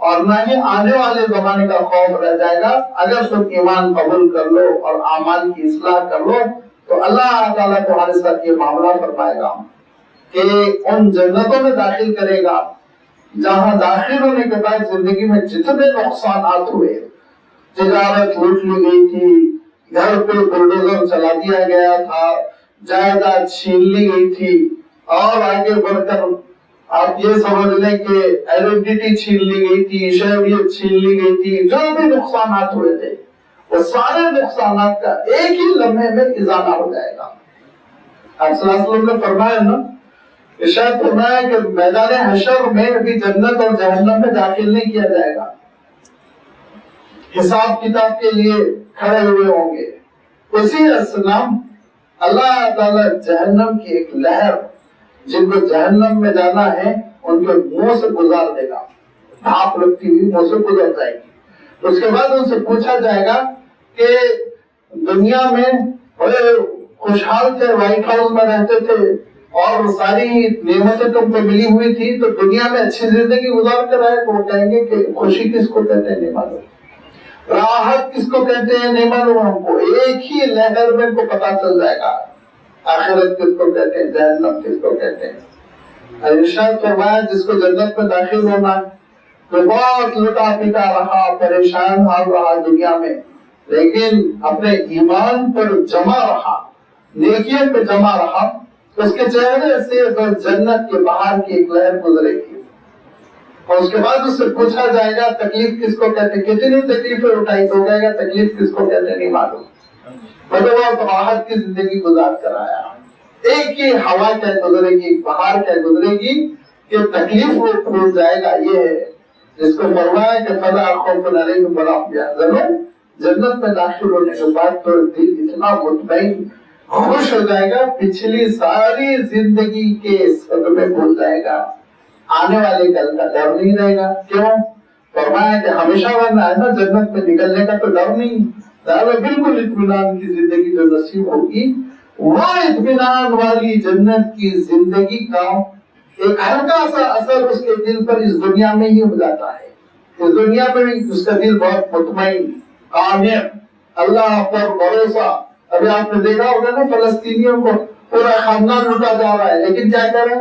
اور نہ ہی آنے والے زمانے کا خوف رہ جائے گا۔ اگر تم ایمان قبول کر لو اور اعمال کی اصلاح کر لو تو اللہ تعالیٰ تمہارے ساتھ یہ معاملہ فرمائے گا کہ ان جنتوں میں داخل کرے گا جہاں داخل ہونے کے بعد زندگی میں جتنے نقصانات ہوئے، تجارت لوٹ لی گئی تھی، گھر پہ بلڈوزر چلا دیا گیا تھا، جائیداد چھین لی گئی تھی، اور آگے بڑھ کر آپ یہ سمجھ لیں کہ آئیڈینٹی چھین لی گئی تھی، شہریت چھین لی گئی تھی، جو بھی نقصانات ہوئے تھے وہ سارے نقصانات کا ایک ہی لمحے میں ازالہ ہو جائے گا۔ آپ صلی اللہ علیہ وسلم نے فرمایا نا، ارشاد فرمایا کہ میدان حشر میں بھی جنت اور جہنم میں داخل نہیں کیا جائے گا، حساب کتاب کے لیے کھڑے ہوئے ہوں گے۔ اسی اسلام اللہ تعالیٰ جہنم کی ایک لہر، جن کو جہنم میں جانا ہے ان کے منہ سے گزار دے گا، بھاپ لگتی ہوئی منہ سے گزر جائے گی۔ اس کے بعد ان سے پوچھا جائے گا کہ دنیا میں بڑے خوشحال تھے، وائٹ ہاؤس میں رہتے تھے اور ساری نعمتیں تم کو ملی ہوئی تھی، تو دنیا میں اچھی زندگی گزار کر آئے، تو وہ کہیں گے کہ خوشی کس کو کہتے ہیں نہیں معلوم۔ راحت کس کو کہتے ہیں نہیں معلوم ہم کو، ایک ہی لہر میں کو پتا چل جائے گا آخرت کس کو کہتے ہیں، جہنم کس کو کہتے ہیں۔ ارشاد فرمایا جس کو جنت میں داخل ہونا تو بہت لٹا پیٹا رہا، پریشان حال رہا دنیا میں، لیکن اپنے ایمان پر جمع رہا، نیکیوں پہ جمع رہا، اس کے چہرے سے بس جنت کے باہر کی ایک لہر گزرے گی، اور اس کے بعد اس سے پوچھا جائے گا تکلیف کس کو کہتے ہیں، کتنی تکلیفیں اٹھائی تو کہے گا تکلیف کس کو کہتے ہیں نہیں معلوم، مطلب وہ راحت کی زندگی گزار کر آیا۔ ایک ہی ہوا کیا گزرے گی، بہار کیا گزرے گی کہ تکلیف وہ بھول جائے گا۔ یہ ہے جس کو فرمایا کہ فلا خوف علیہم ولا هم يحزنون، جنت میں داخل ہونے کے بعد تو دل اتنا مطمئن خوش ہو جائے گا، پچھلی ساری زندگی کے صدمے بھول جائے گا، آنے والے کل کا ڈر نہیں رہے گا۔ کیوں؟ فرمایا کہ ہمیشہ بننا ہے نا، جنت میں نکلنے کا تو ڈر نہیں، بالکل اطمینان کی زندگی جو نصیب ہوگی، وہ اطمینان والی جنت کی زندگی کا ایک ہلکا سا اثر اس کے دل پر اس دنیا میں ہی ہو جاتا ہے۔ اس دنیا میں بھی اس کا دل بہت مطمئن، قانع، اللہ پر بھروسہ۔ ابھی آپ نے دیکھا ہوگا نا فلسطینیوں کو پورا خاندان لوٹا جا رہا ہے، لیکن کیا کریں؟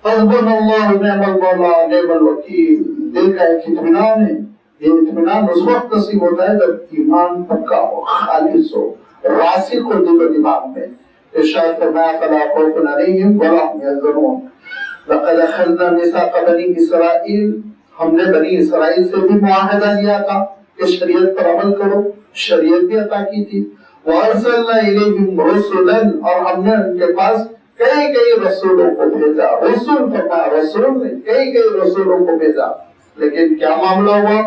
حسبنا اللہ نعم المولا نعم الوکیل، دل کا ایک اطمینان ہے۔ یہ اطمینان اس وقت نصیب ہوتا ہے جب ایمان پکا ہو، خالص ہو، راسخ ہو دل و دماغ میں۔ ارشاد فرمایا فلا خوف علیہم ولا هم يحزنون لقد اخذنا ميثاق بني اسرائیل، ہم نے بنی اسرائیل سے بھی معاہدہ لیا تھا کہ شریعت پر عمل کرو، شریعت بھی عطا کی تھی۔ وارسلنا الیہم رسلا، اور ہم نے ان کے پاس کئی رسولوں کو بھیجا۔ رسول فرمایا، رسول نے کئی رسولوں کو بھیجا، لیکن کیا معاملہ ہوا؟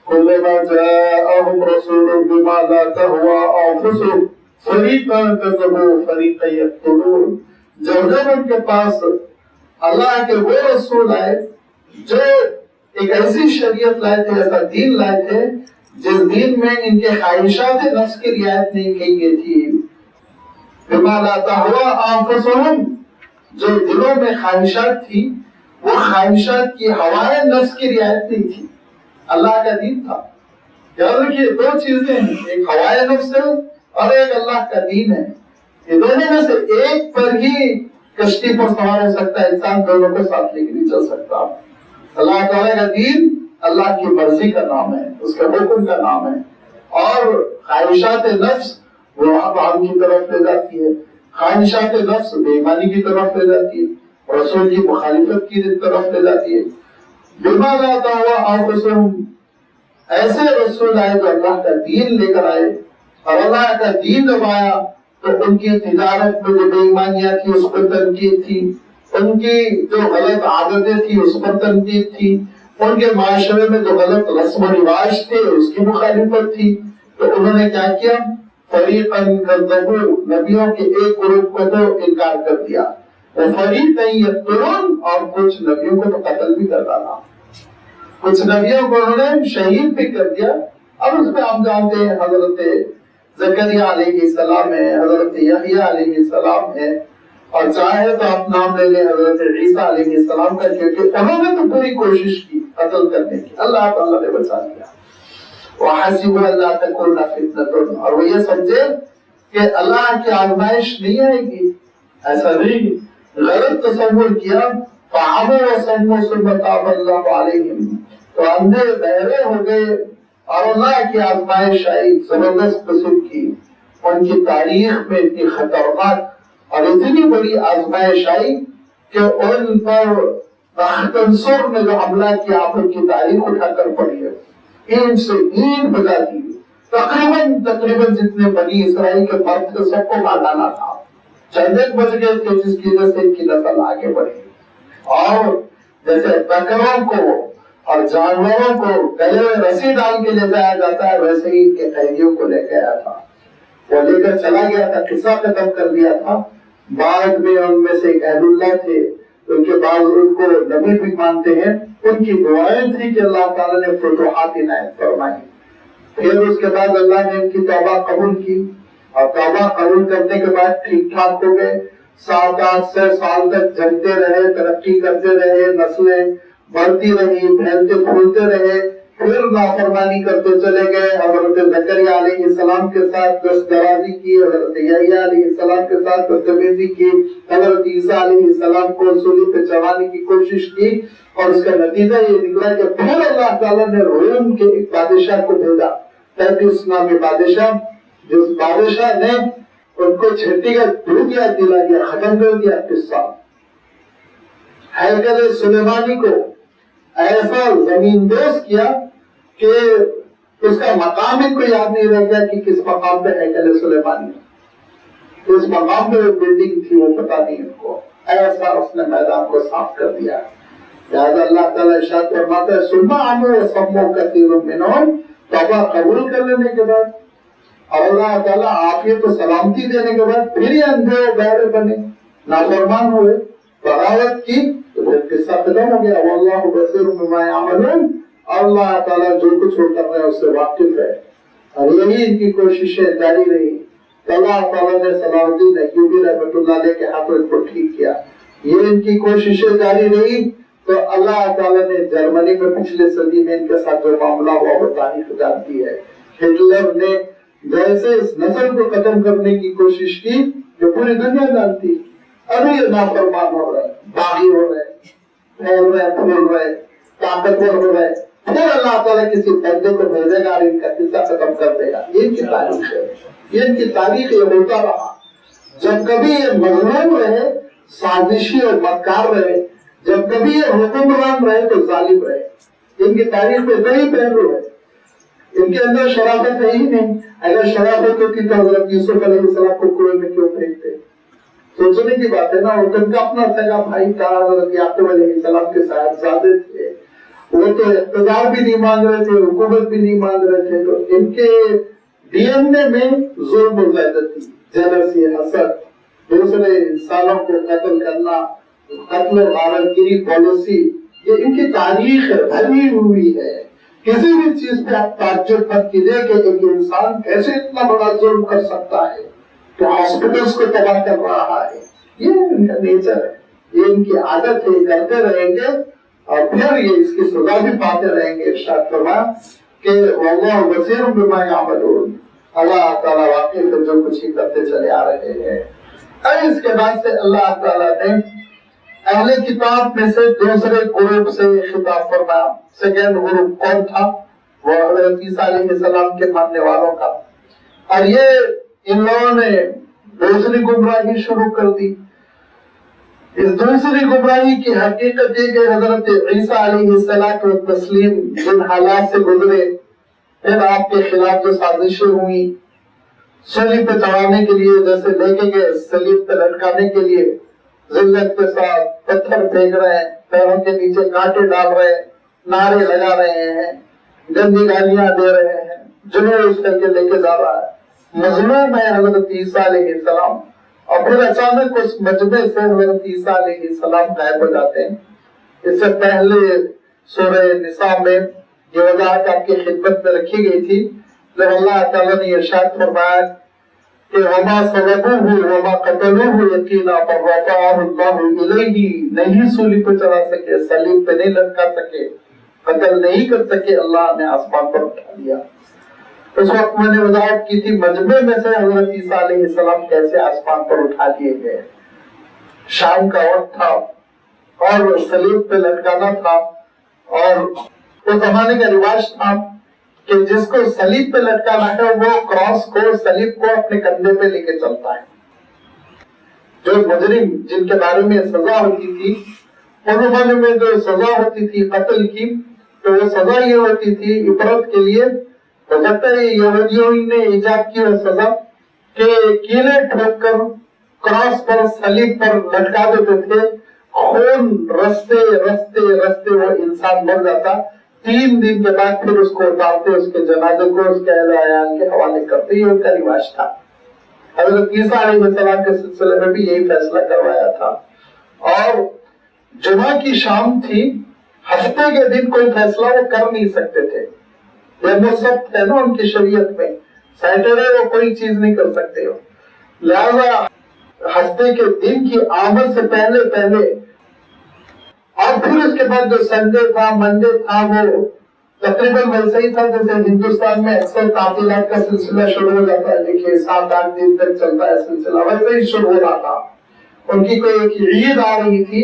كلما جاءهم رسول بما لا تهوى انفسهم فريقا كذبوا فريقا يقتلون، جب ان کے پاس اللہ کے وہ رسول آئے جو ایک ایسی شریعت لائے تھے، ایسا دین لائے تھے جس دین میں ان کے خواہشات نفس کی رعایت نہیں کی گئی تھی۔ بما لا تهوى انفسهم، جو دلوں میں خواہشات تھی، وہ خواہشات کی ہوائیں نفس کی رعایت نہیں تھی، اللہ کا دین تھا۔ یاد رکھیے دو چیزیں ہیں، ایک ہوائے نفس ہے اور ایک اللہ کا دین ہے۔ یہ دونوں میں سے ایک پر ہی کشتی پر سوار ہو سکتا ہے انسان، دونوں کو ساتھ لے کے نہیں چل سکتا۔ اللہ تعالیٰ کا دین اللہ کی مرضی کا نام ہے، اس کے حکم کا نام ہے، اور خواہشات نفس وہ حرام کی طرف لے جاتی ہے، خواہشات نفس بے ایمانی کی طرف لے جاتی ہے، رسول کی مخالفت کی طرف لے جاتی ہے۔ بما لا تهوى انفسهم، ایسے رسول آئے جو اللہ کا دین لے کر آئے، اور اللہ کا دین جب آیا تو ان کی تجارت میں جو بے ایمانیاں تھی اس پر تنقید تھی، ان کی جو غلط عادتیں تھی اس پر تنقید تھی، ان کے معاشرے میں جو غلط رسم و رواج تھے اس کی مخالفت تھی، تو انہوں نے کیا کیا؟ فریقا کذبوا، نبیوں کے ایک گروپ کو تو انکار کر دیا، وفریقا یقتلون، اور کچھ نبیوں کو تو قتل بھی کر ڈالا، کچھ نبیوں کو انہوں نے شہید بھی کر دیا۔ اب اس میں آپ جانتے ہیں حضرت زکریا علیہ السلام ہے، حضرت یحییٰ علیہ السلام ہے، اور چاہے تو آپ نام لے لیں حضرت عیسیٰ علیہ السلام کا، کیونکہ انہوں نے تو پوری کوشش کی قتل کرنے کی، اللہ تعالیٰ نے بچا لیا۔ وَحَسِبُوا أَلَّا تَكُونَ فِتْنَةٌ، اور وہ یہ سمجھے کہ اللہ کی آزمائش نہیں آئے گی، ایسا نہیں، غلط تصور کیا۔ فَعَمُوا وَصَمُّوا ثُمَّ تَابَ اللَّهُ عَلَيْهِمْ، تو اندھے بہرے ہو گئے اور اللہ کی آزمائش آئی زبردست قسم کی، ان کی تاریخ میں اتنی خطرناک اور اتنی بڑی آزمائش آئی کہ ان پر تختنصر نے جو حملہ کیا آپ ان کی تاریخ اٹھا کر پڑھی ہے، اینٹ سے اینٹ بجا دی، تقریباً جتنے بنی اسرائیل کے مرد تھے سب کو مار ڈالا تھا، چند ایک بچ گئے تھے جس کی وجہ سے ان کی نسل آگے بڑھی۔ اور جیسے بکروں کو اور جانوروں کو گلے میں رسی ڈال کے لے جایا جاتا ہے، ویسے ہی ان کے قیدیوں کو لے گیا تھا، وہ لے کر چلا گیا تھا، قصہ ختم کر دیا تھا۔ بعد میں ان میں سے ایک اہل اللہ تھے، ان کے بعد ان کو نبی بھی مانتے ہیں، ان کی دعائیں تھی کہ اللہ تعالیٰ نے فتوحات عنایت فرمائی۔ پھر اس کے بعد اللہ نے ان کی توبہ قبول کی، اور توبہ قبول کرنے کے بعد ٹھیک ٹھاک ہو گئے، 700-800 سال تک جمتے رہے، ترقی کرتے رہے، نسلیں بڑھتی رہی، پھیلتے پھولتے رہے، پھر نافرمانی کرتے چلے گئے. حضرت زکریا علیہ السلام کے ساتھ دست درازی کی, حضرت یحییٰ علیہ السلام کے ساتھ بدتمیزی کی, حضرت عیسیٰ علیہ السلام کو صلیب پہ چڑھانے کی کوشش کی, اور اس کا نتیجہ یہ نکلا کہ پھر اللہ تعالیٰ نے روم کے ایک بادشاہ کو بھیجا, 35 نامی بادشاہ, جس بادشاہ نے ان کو چھٹی کا دودھ یاد دلا دیا, ختم کر دیا قصہ. ہیکل سلیمانی کو ایسا زمین دوز کیا کہ اس کا مقام ان کو یاد نہیں رہ گیا کہ کس مقام پہ ہیکل سلیمانی, اس مقام پہ بلڈنگ تھی وہ پتہ نہیں ان کو. ایسا اس نے میدان کو صاف کر دیا. لہٰذا اللہ تعالیٰ ارشاد فرماتا ہے ثم عموا وصموا كثير منهم, توبہ قبول کر لینے کے بعد اور اللہ تعالیٰ عافیت و سلامتی دینے کے بعد پھر یہ اندھے و بہرے بنے, نافرمان ہوئے, بغاوت کی, تو پھر قصہ ختم ہو گیا. واللہ بصیر بما یعملون, اللہ تعالیٰ جو کچھ وہ کر رہے ہیں اس سے واقف ہے. اور یہی ان کی کوششیں جاری رہی. تو اللہ تعالیٰ نے صلاح الدین ایوبی رحمۃ اللہ علیہ کے ہاتھوں ان کو ٹھیک کیا. یہ ان کی کوششیں جاری رہی تو اللہ تعالیٰ نے جرمنی میں پچھلے صدی میں ان کے ساتھ جو معاملہ ہوا وہ تاریخ جانتی ہے. ہٹلر نے جیسے اس نسل کو ختم کرنے کی کوشش کی جو پوری دنیا جانتی, ابھی یہ نافرمان ہو رہے, باغی ہو رہے, پھیل رہے, پھول رہے, طاقتور ہو رہے, پھر اللہ تعالیٰ کسی بندے کو بھیجے گا اور ان کا قصہ ختم کر دے گا. یہ ان کی تاریخ ہے, یہ ان کی تاریخ یہ ہوتا رہا. جب کبھی یہ مظلوم رہے, سازشی اور مکار رہے, جب کبھی یہ حکمران رہے تو ظالم رہے. ان کی تاریخ میں وہی پہلو ہے. ان کے اندر شرافت ہے ہی نہیں. اگر شرافت ہوتی تو حضرت یوسف علیہ السلام کو کنویں میں کیوں پھینکتے؟ سوچنے کی بات ہے نا. ان کا اپنا سگا بھائی تھا, حضرت یعقوب علیہ السلام کے صاحبزادے تھے, وہ تو اقتدار بھی نہیں مانگ رہے تھے, حکومت بھی نہیں مانگ رہے تھے. تو ان کے ڈی این اے میں ظلم و زیادتی, جیلسی, حسد, دوسرے انسانوں کو قتل کرنا, قتل و غارت گیری پالیسی, یہ ان کی تاریخ ہے, بھری ہوئی ہے. کسی بھی چیز پہ آپ تعجب مت کیجیے کہ ایک انسان کیسے اتنا بڑا ظلم کر سکتا ہے, تو ہاسپٹلس کو تباہ کر رہا ہے. یہ ان کا نیچر ہے, یہ ان کی عادت ہے, کرتے رہیں گے اور پھر یہ اس کی سزا بھی پاتے رہیں گے. ارشاد فرمایا کہ واللہ بصیر بما یعملون, اللہ تعالیٰ واقف ہے جو کچھ ہی کرتے چلے آ رہے ہیں. اب اس کے بعد سے اللہ تعالیٰ نے اہل کتاب میں سے دوسرے گروپ سے خطاب فرمایا. سیکنڈ گروپ کون تھا؟ وہ حضرت عیسیٰ علیہ السلام کے ماننے والوں کا. اور یہ ان لوگوں نے دوسری گمراہی شروع کر دی. اس دوسری گمراہی کی حقیقت یہ کہ حضرت عیسیٰ علیہ السلام جن حالات سے گزرے, پھر آپ کے خلاف جو سازشیں ہوئی, صلیب پہ چڑھانے کے لیے جیسے لے کے گئے, صلیب پہ لٹکانے کے لیے ذلت کے ساتھ پتھر پھینک رہے ہیں, پیروں کے نیچے کانٹے ڈال رہے ہیں, نعرے لگا رہے ہیں, گندی گالیاں دے رہے ہیں, جلوس کر کے لے کے جا رہا ہے. مظلوم ہے حضرت عیسیٰ علیہ السلام. اور پھر اچانک اس مجمع سے حضرت عیسیٰ علیہ السلام غائب ہو جاتے ہیں. اس سے پہلے سورہ نساء میں یہ وضاحت آپ کی خدمت میں رکھی گئی تھی جب اللہ تعالیٰ نے ارشاد فرمایا کہ وما صلبوہ وما قتلوہ یقینا فرفعہ اللہ الیہ, نہیں صلیب پہ چڑھا سکے, صلیب پہ نہیں لٹکا سکے, قتل نہیں کر سکے, اللہ نے آسمان پر اٹھا دیا. اس وقت میں نے وضاحت کی تھی مجمع میں سے حضرت عیسیٰ علیہ السلام کیسے آسمان پر اٹھا لیے گئے. شام کا وقت تھا اور صلیب پہ لٹکانا تھا, اور اس زمانے کا رواج تھا کہ جس کو صلیب پہ لٹکانا ہے وہ کراس کو, صلیب کو اپنے کندھے پہ لے کے چلتا ہے. جو مجرم جن کے بارے میں سزا ہوتی تھی, ان زمانے میں جو سزا ہوتی تھی قتل کی, تو وہ سزا یہ ہوتی تھی عبرت کے لیے. ہو سکتا ہے یہودیوں نے ایجاد کی وہ سزا کہ کیلے ٹھوک کر کراس پر صلیب پر لٹکا دیتے تھے, خون رستے رستے رستے وہ انسان مر جاتا. 3 دن کے بعد پھر اس کو اتارتے, اس کے جنازے کو اس کے اہل عیال کے حوالے کرتے. یہ ان کا رواج تھا. حضرت عیسیٰ علیہ السلام کے سلسلے میں بھی یہی فیصلہ کروایا تھا. اور جمعہ کی شام تھی, ہفتے کے دن کوئی فیصلہ وہ کر نہیں سکتے تھے. یہ مصحف ہے نا ان کی شریعت میں, سیٹرڈے وہ کوئی چیز نہیں کر سکتے ہو. لہذا ہفتے کے دن کی آمد سے پہلے پہلے, اور پھر اس کے بعد جو سنڈے تھا, منڈے تھا, وہ تقریباً ویسے ہی تھا جیسے ہندوستان میں اکثر تعطیلات کا سلسلہ شروع ہو جاتا ہے، دیکھیے 7-8 دن تک چلتا ہے سلسلہ، ویسے ہی شروع ہو رہا تھا۔ ان کی کوئی ایک عید آ رہی تھی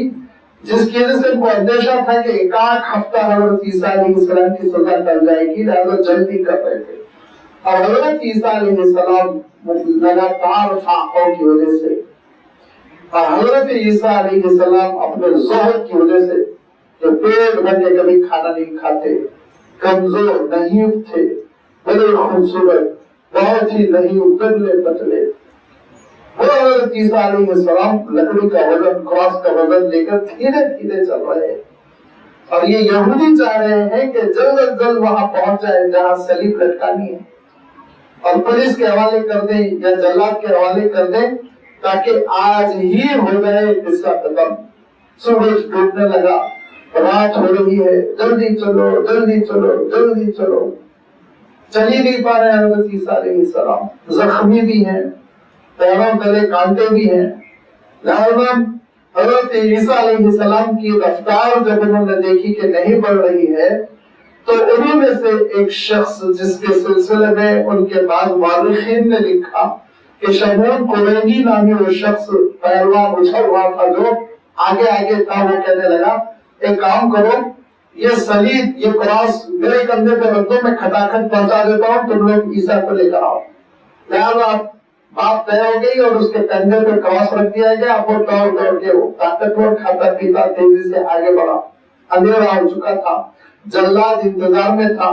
جس کی وجہ سے ان کو اندیشہ تھا کہ ایک ہفتہ حضرت عیسیٰ علیہ السلام کی سزا ٹل جائے گی، لہٰذا جلدی کر رہے تھے۔ اور حضرت عیسیٰ علیہ السلام لگاتار فاقوں کی وجہ سے اور حضرت عیسیٰ علیہ السلام اپنے زہد کی وجہ سے کہ پیٹ بھر کے کبھی کھانا نہیں کھاتے، کمزور نہیں تھے، بڑے خوبصورت، بہت ہی نہیں دبلے پتلے، وہ حضرت عیسیٰ علیہ السلام لکڑی کا وزن، کراس کا وزن لے کر دھیرے دھیرے چل رہے ہیں۔ اور یہ یہودی چاہ رہے ہیں کہ جلد از جلد وہاں پہنچ جائے جہاں صلیب لٹکانی ہے، اور پولیس کے حوالے کر دیں یا جلاد کے حوالے کر دیں تاکہ آج ہی ہو جائے قصہ ختم۔ سورج ڈوبنے لگا، رات ہو رہی ہے، جلدی چلو جلدی چلو جلدی چلو، چل ہی نہیں پا رہے حضرت عیسیٰ علیہ السلام، زخمی بھی ہیں، پیروں تلے کانٹے بھی ہیں۔ لہذا حضرت عیسیٰ علیہ السلام کی رفتار جب انہوں نے دیکھی کہ نہیں بڑھ رہی ہے تو انہی میں سے ایک شخص جس کے سلسلے میں ان کے بعد مورخین نے لکھا کہ شمعون قرینی نامی وہ شخص پہلوان اچھل ہوا تھا جو آگے آگے تھا، وہ کہنے لگا ایک کام کرو، یہ صلیب یہ کراس میرے کندھے پہ رکھ دو، میں کھٹاکھٹ پہنچا دیتا ہوں، تم لوگ عیسیٰ کو لے کر آؤ۔ لہٰذا بات طے ہو گئی اور اس کے کندھے پہ کراس رکھ دیا گیا۔ وہ دوڑ کے وہ طاقتور کھاتا پیتا تیزی سے آگے بڑھا، اندھیرا ہو چکا تھا، جلاد انتظار میں تھا۔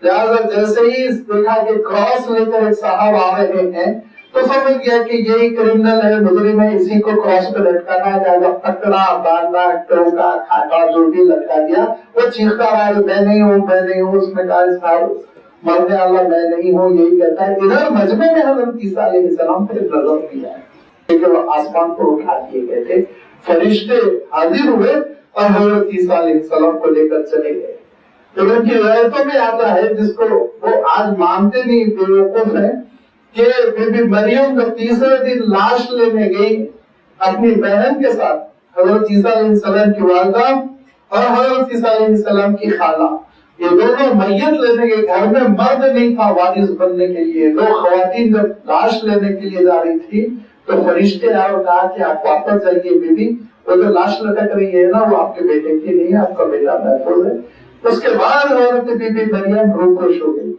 لہٰذا جیسے ہی دیکھا کہ کراس لے کر ایک صاحب آ رہے ہیں تو سمجھ گیا کہ یہی کرمنل ہے، مجرم ہے، اسی کو کراس پہ لٹکانا ہے۔ لہٰذا پکڑا، باندھا، ٹوکا، کھاٹا، جو بھی لٹکا دیا۔ وہ چیختا رہا میں نہیں ہوں میں نہیں ہوں۔ اس نے کہا صاحب مرنے والا میں نہیں ہوں، یہی کہتا ہے۔ ادھر مجمع میں حضرت عیسیٰ علیہ السلام پہ نظر دیا ہے کہ وہ آسمان کو اٹھا دیے گئے تھے، فرشتے حاضر ہوئے اور حضرت عیسیٰ علیہ السلام کو لے کر چلے گئے۔ تو ان کی روایتوں میں آتا ہے، جس کو وہ آج مانتے نہیں، بیوقوف ہیں، کہ بی بی مریم جب تیسرے دن لاش لینے گئی اپنی بہن کے ساتھ، حضرت عیسیٰ علیہ السلام کی والدہ اور حضرت عیسیٰ علیہ السلام کی خالہ، یہ دونوں میت لینے کے، گھر میں مرد نہیں تھا وارث بننے کے لیے، دو خواتین جب لاش لینے کے لیے جا رہی تھی تو فرشتے آئے اور کہا کہ آپ واپس جائیے بی بی، وہ جو لاش لٹک رہی ہے نا وہ آپ کے بیٹے کی نہیں ہے، آپ کا بیٹا محفوظ ہے۔ اس کے بعد حضرت بی بی مریم روح ہو گئی،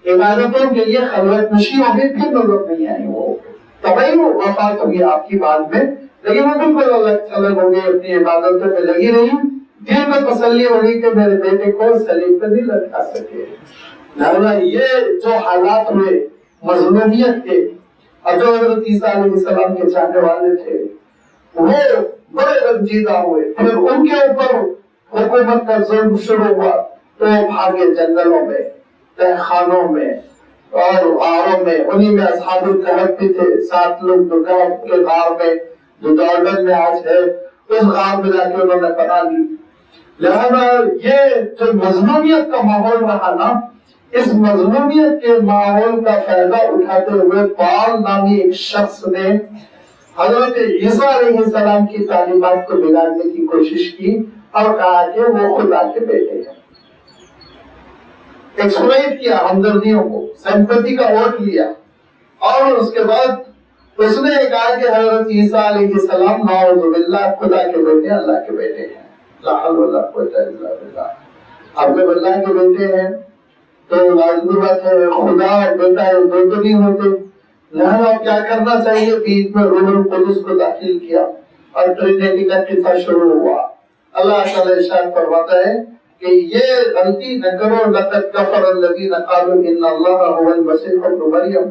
عبادتوں کے لیے خلوت نشی ہو گئی، پھر نظر نہیں آئی، وہ تبھی وہ وفات ہوگی آپ کی بعد میں، لیکن وہ بالکل الگ ہو گئی، اپنی عبادتوں میں لگی رہی، دل میں تسلی ہوگی کہ میرے بیٹے کو صلیب پہ نہیں لٹکا سکے۔ لہذا یہ جو حالات ہوئے مظلومیت کے، اور جو حضرت عیسیٰ علیہ السلام کے چاہنے والے تھے وہ بڑے رنجیدہ ہوئے، پھر ان کے اوپر حکومت کا ظلم شروع ہوا تو بھاگے جنگلوں میں، تہ خانوں میں اور غاروں میں۔ انہی میں اصحاب الکہف بھی تھے، 7 لوگ جو کہف کے غار میں، جو جارڈن میں آج ہے، اس غار میں جا کے انہوں نے پناہ لی۔ لہذا یہ جو مظلومیت کا ماحول رہا نا، اس مظلومیت کے ماحول کا فائدہ اٹھاتے ہوئے پال نامی ایک شخص نے حضرت عیسیٰ علیہ السلام کی تعلیمات کو بگاڑنے کی کوشش کی اور کہا کہ وہ خدا کے بیٹے ہیں۔ ایکسپلائٹ کیا ہمدردیوں کو، سمپتی کا ووٹ لیا، اور اس کے بعد اس نے کہا کہ حضرت عیسیٰ علیہ السلام نعوذ باللہ خدا کے بیٹے، اللہ کے بیٹے ہیں، لا حول ولا قوت الا باللہ۔ اب جب اللہ کے بیٹے ہیں تو لازمی بات ہے خدا اور بیٹا دو تو نہیں ہوتے، لہذا کیا کرنا چاہیے؟ بیچ میں روح القدس کو داخل کیا اور ٹرینیٹی کا قصہ شروع ہوا۔ اللہ تعالی ارشاد فرماتا ہے کہ یہ غلطی نہ کرو، لقد کفر الذین قالوا ان اللہ هو المسیح ابن مریم،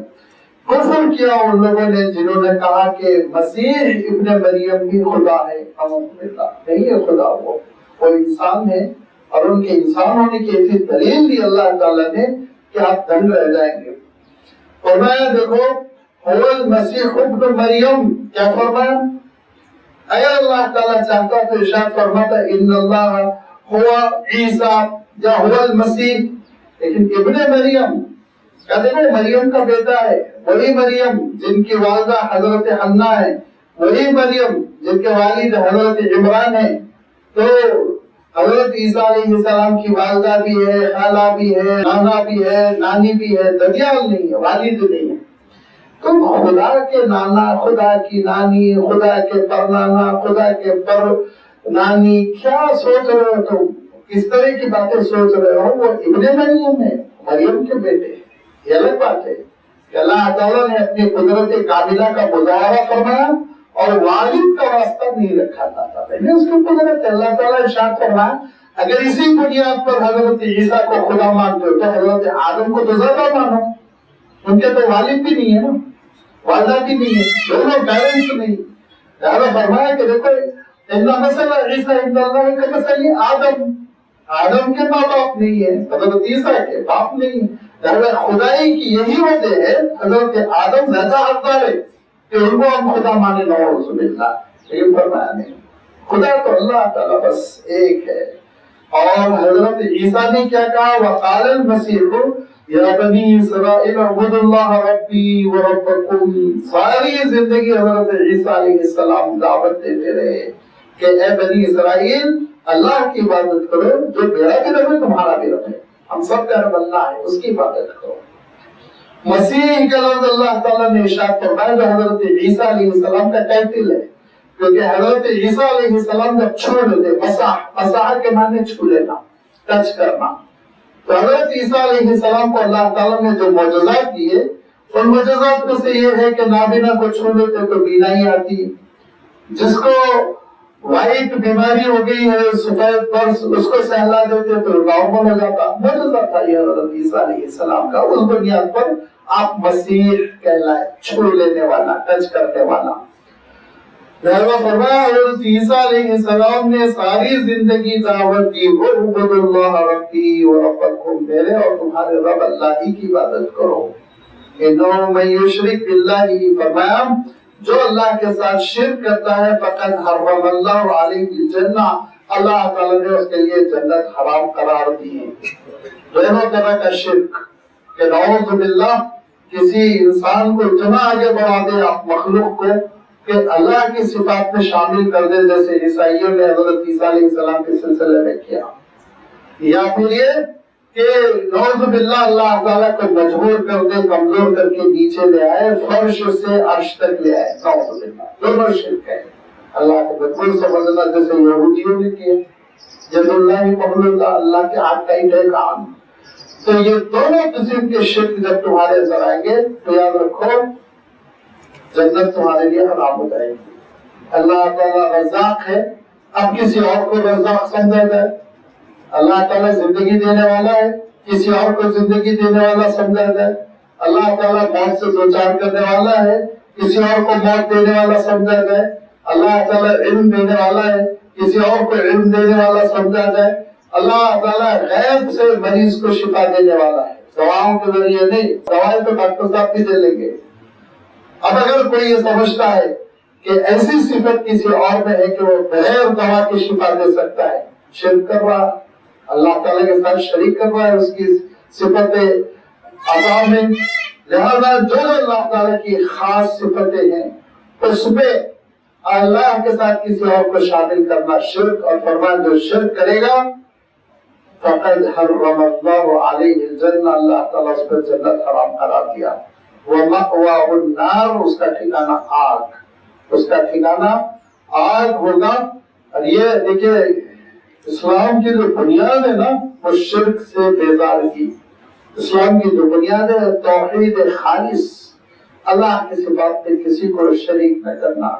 کفر کیا ان لوگوں نے جنہوں نے کہا کہ مسیح ابن مریم بھی خدا ہے۔ نہیں ہے خدا، وہ انسان ہے، اور ان کے انسان ہونے کی ایسی دلیل دی اللہ تعالیٰ نے کہ آپ دنگ رہ جائیں گے۔ فرمایا دیکھو هو المسیح ابن مریم، کیا فرمایا؟ اگر اللہ تعالیٰ چاہتا تو ارشاد فرماتا ان اللہ ہوا عیسیٰ یا ہوا المسیح، لیکن ابن مریم کہتے ہیں مریم کا بیٹا ہے، وہی مریم جن کی والدہ حضرت حنا ہے، وہی مریم جن کے والد حضرت عمران ہے۔ تو حضرت عیسیٰ علیہ السلام کی والدہ بھی ہے، خالہ بھی ہے، نانا بھی ہے، نانی بھی ہے، ددیال نہیں ہے، والد نہیں ہے۔ تم خدا کے نانا، خدا کی نانی، خدا کے پرنانا، خدا کے پر نانی کیا سوچ رہے ہو؟ تم کس طرح کی باتیں سوچ رہے ہو؟ وہ ابن مریم ہے، مریم کے بیٹے ہیں۔ یہ الگ بات ہے کہ اللہ تعالیٰ نے اپنی قدرت کاملہ کا مظاہرہ فرمایا اور والد کا واسطہ نہیں رکھا تھا۔ میں نے اس کی قدرت ہے۔ اللہ تعالیٰ ارشاد فرمایا اگر اسی بنیاد پر حضرت عیسیٰ کو خدا مانتے ہو تو حضرت آدم کو تو زیادہ مانو، ان کے تو والد بھی نہیں ہے نا، والدہ بھی نہیں ہے، دونوں پیرنٹس نہیں۔ لہذا فرمایا کہ دیکھو ان مثل عیسیٰ عند اللہ کمثل آدم، آدم کے ماں باپ نہیں ہے، حضرت عیسیٰ کے باپ نہیں ہے۔ لہذا خدائی کی یہی وجہ ہے حضرت آدم زیادہ حقدار ہے کہ ان کو ہم خدا مانے، نعوذ باللہ۔ لیکن فرمایا نہیں، خدا تو اللہ تعالیٰ بس ایک ہے۔ اور حضرت عیسیٰ نے کیا کہا؟ وقال المسیح یا بنی اسرائیل اعبدوا اللہ ربی وربکم۔ ساری زندگی حضرت عیسیٰ علیہ السلام دعوت دیتے رہے کہ اے بنی اسرائیل اللہ کی عبادت کرو، جو میرا بھی رب ہے تمہارا بھی رب ہے، ہم سب کا رب اللہ ہے، اس کی عبادت کرو۔ مسیح کا لفظ اللہ تعالیٰ نے ارشاد فرمایا جو حضرت عیسیٰ علیہ السلام کا ٹائٹل ہے، کیونکہ حضرت عیسیٰ علیہ السلام جب چھو لیتے، مساح کے معنی چھو لینا، ٹچ کرنا، تو حضرت عیسیٰ علیہ السلام کو اللہ تعالیٰ نے جو معجزات دیے ان معجزات میں سے یہ ہے کہ نابینا کو چھو لیتے تو بینائی آتی ہے، جس کو وائٹ بیماری ہو گئی ہے، سفید برس، اس کو سہلا دیتے تو نارمل ہو جاتا۔ معجزہ تھا یہ حضرت عیسیٰ علیہ السلام کا، اس بنیاد پر آپ مسیح کہلائے، چھو لینے والا، ٹچ کرنے والا۔ لہذا فرمایا حضرت عیسیٰ علیہ السلام نے ساری زندگی دعوت دی اعبدوا اللہ ربی وربکم، میرے اور تمہارے رب اللہ ہی کی عبادت کرو۔ انہ من یشرک باللہ، فرمایا جو اللہ کے ساتھ شرک کرتا ہے فقد حرم اللہ علیہ الجنہ، اللہ تعالیٰ نے اس کے لیے جنت حرام قرار دی ہے۔ دونوں طرح کا شرک کہ نعوذ باللہ کسی انسان کو اتنا آگے بڑھا دے آپ مخلوق کو کہ اللہ کی صفات میں شامل کر دے، جیسے عیسائیوں نے حضرت عیسیٰ علیہ السلام کے سلسلے میں کیا، یا پھر یہ کہ نعوذ باللہ اللہ تعالیٰ کو مجبور کر دے، کمزور کر کے نیچے لے آئے، فرش سے عرش تک لے آئے، نعوذ باللہ، دونوں شرک ہے۔ اللہ کو بالکل سمجھنا جیسے یہودیوں نے کیا، جد اللہ قبل اللہ، اللہ کے ہاتھ ٹائٹ ہے کام۔ تو یہ دونوں قسم کے شرک جب تمہارے اندر آئیں گے تو یاد رکھو جنت تمہارے لیے حرام ہو جائے گی۔ اللہ تعالیٰ رزاق ہے، اب کسی اور کو رزاق سمجھا جائے، اللہ تعالیٰ زندگی دینے والا ہے، کسی اور کو زندگی دینے والا سمجھا جائے، اللہ تعالیٰ موت سے دوچار کرنے والا ہے، کسی اور کو موت دینے والا سمجھا جائے، اللہ تعالیٰ علم دینے والا ہے، کسی اور کو علم دینے والا سمجھا جائے، اللہ تعالیٰ غیب سے مریض کو شفا دینے والا ہے، دواؤں کے ذریعے نہیں، دوائیں تو ڈاکٹر صاحب بھی دے لیں گے۔ اب اگر کوئی یہ سمجھتا ہے کہ ایسی صفت کسی اور میں ہے کہ وہ بغیر دوا کے شفا دے سکتا ہے، شرک کر رہا، اللہ تعالیٰ کے ساتھ شریک کر رہا ہے اس کی صفت عطا میں۔ لہذا جو اللہ تعالیٰ کی خاص صفتیں ہیں اس میں اللہ کے ساتھ کسی اور کو شامل کرنا شرک، اور فرمان جو شرک کرے گا فقد حرم اللہ علیہ الجنہ، اللہ تعالیٰ اس پر جنت حرام قرار دیا۔ وَمَأْوَاهُ النَّارُ، اس کا ٹھکانہ آگ، اس کا ٹھکانہ آگ ہوگا۔ اور یہ دیکھیں اسلام کی جو بنیاد ہے نا وہ شرک سے بیزارگی، اسلام کی جو بنیاد ہے توحید خالص، اللہ کی صفات میں کسی کو شریک نہ کرنا۔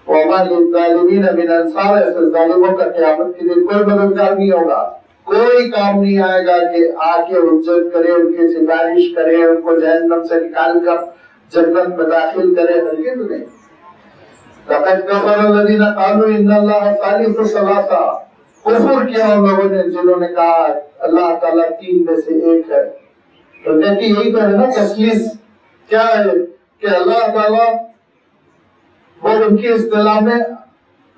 وَمَا لِلظَّالِمِينَ مِنْ أَنصَارٍ، ایسے ظالموں کا قیامت کے دن کوئی مددگار نہیں ہوگا، کوئی کام نہیں آئے گا کہ آ کے حجت کرے، ان کی سفارش کرے، ان کو جہنم سے نکال کر جنت میں داخل کرے، ہرگز نہیں۔ لَقَدْ كَفَرَ الَّذِينَ قَالُوا إِنَّ اللَّهَ ثَالِثُ ثَلَاثَةٍ، کفر کیا ان لوگوں نے جنہوں نے کہا اللہ تعالیٰ تین میں سے ایک ہے۔ تو کہتی یہی تو ہے نا تثلیث، کیا ہے کہ اللہ تعالیٰ وہ ان کی اصطلاح میں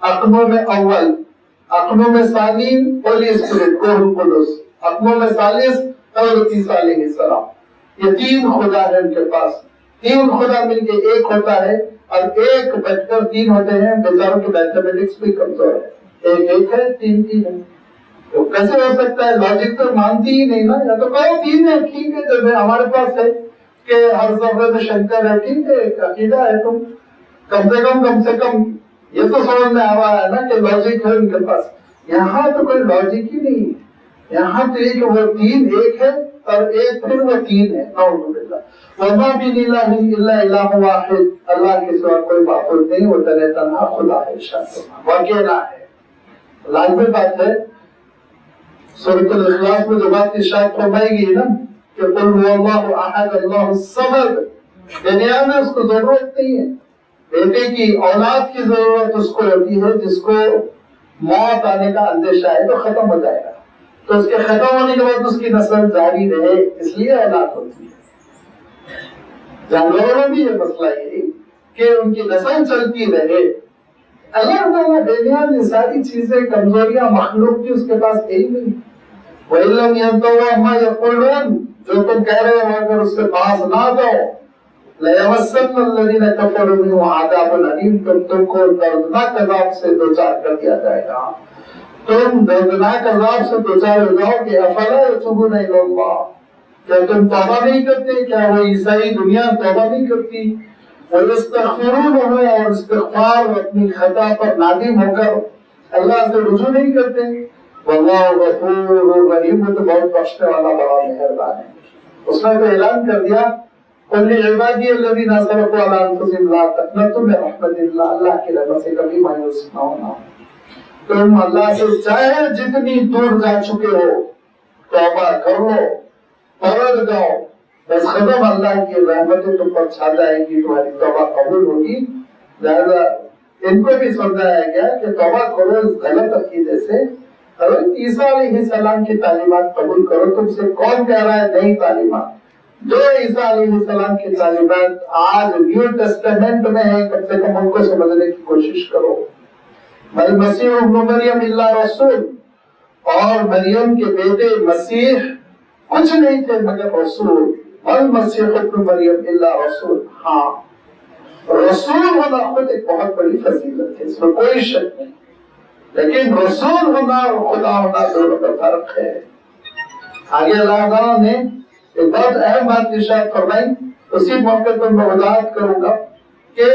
اقنوں میں اول، اقنوں میں ثانی، ہولی اسپرٹ، روح القدس، اقنوں میں ثالث حضرت عیسیٰ علیہ السلام۔ یہ تین خدا ہے ان کے پاس، تین خدا مل کے ایک ہوتا ہے، اور ایک بچ کر تین ہوتے ہیں، بیچاروں کی میتھمیٹکس بھی کمزور ہے، ایک ایک ہے، تین تین ہے۔ تو کیسے ہو سکتا ہے؟ لاجک تو مانتی ہی نہیں نا. یا تو کہو دین ہے ٹھیک ہے جیسے ہمارے پاس ہے کہ ہر ذرے میں شنکر ہے ٹھیک ہے ایک عقیدہ ہے تم کم سے کم یہ تو سمجھ میں آ رہا ہے نا کہ لاجک ہے ان کے پاس. یہاں تو کوئی لاجک ہی نہیں ہے. یہاں تو یہ کہ وہ تین ایک ہے اور ایک پھر وہ تین ہے. نعوذ باللہ. وما من الہ الا الہ واحد. اللہ کے سوا کوئی معبود نہیں وہ تنہا خدا ہے. ارشاد واقعہ ہے لازمی بات ہے. سورۃ الاخلاص میں جو بات ارشاد فرمائی گئی نا کہ قل هو اللہ احد اللہ الصمد. دنیا میں اس کو ضرورت نہیں ہے. بیٹے کی اولاد کی ضرورت اس کو ہوتی ہے جس کو موت آنے کا اندیشہ ہے تو ختم ہو جائے گا. تو اس کے ختم ہونے کے بعد اس کی نسل جاری رہے اس لیے اولاد ہوتی ہے. جانوروں میں بھی یہ مسئلہ ہے کہ ان کی نسل چلتی رہے. اللہ تعالیٰ دنیا میں ساری چیزیں کمزوریاں مخلوق کی اس کے پاس ہے ہی نہیں. وَإِلَّمْ يَنْتَوَا مَا يَقُولُونَ. جو تم کہہ رہے ہو اگر اس سے باز نہ دو لَيَمَسَّنَّ الَّذِينَ كَفَرُوا مِنْهُمْ عَذَابٌ أَلِيمٌ. تم کو دردناک عذاب سے دوچار کر دیا جائے گا. تم دردناک عذاب سے دوچار ہو جاؤ کہ أَفَلَا يَتُوبُونَ إِلَى اللَّهِ. کیا تم توبہ نہیں کرتے؟ کیا وہ عیسائی دنیا توبہ نہیں کرتی؟ وَيَسْتَغْفِرُونَهُ. اور استغفار اپنی خطا پر نادم ہو کر اللہ سے رجوع نہیں کرتے. وَاللَّهُ غَفُورٌ رَحِيمٌ. تو بہت بخشنے والا بڑا مہربان ہے. اس نے تو اعلان کر دیا قُلْ لِعِبَادِيَ الَّذِينَ أَسْرَفُوا عَلَىٰ أَنفُسِهِمْ لَا تَقْنَطُوا مِن رَحْمَةِ اللَّهِ. اللہ کی رحمت سے کبھی مایوس نہ ہونا. تم اللہ سے چاہے جتنی دور جا چکے ہو توبہ کر لو پلٹ جاؤ بس ختم. اللہ کی رحمتیں تم پر چھا جائے گی. تمہاری توبہ قبول ہوگی. لہذا ان کو بھی سمجھایا گیا کہ توبہ کرو اس غلط عقیدے سے. حضرت عیسیٰ علیہ السلام کی تعلیمات قبول کرو. تم سے کون کہہ رہا ہے نئی تعلیمات؟ جو عیسیٰ علیہ السلام کی تعلیمات آج نیو ٹیسٹمنٹ میں ہے کم سے کم ان کو سمجھنے کی کوشش کرو. المسیح ابن مریم الا رسول. اور مریم کے بیٹے مسیح کچھ نہیں تھے مگر رسول. المسیح ابن مریم الا رسول. ہاں رسول ہونا خود ایک بہت بڑی فضیلت ہے اس میں کوئی شک نہیں. لیکن رسول ہونا اور خدا ہونا دونوں کا فرق ہے. آگے اللہ تعالیٰ نے ایک بہت اہم بات ارشاد فرمائی. اسی موقع پر میں وضاحت کروں گا کہ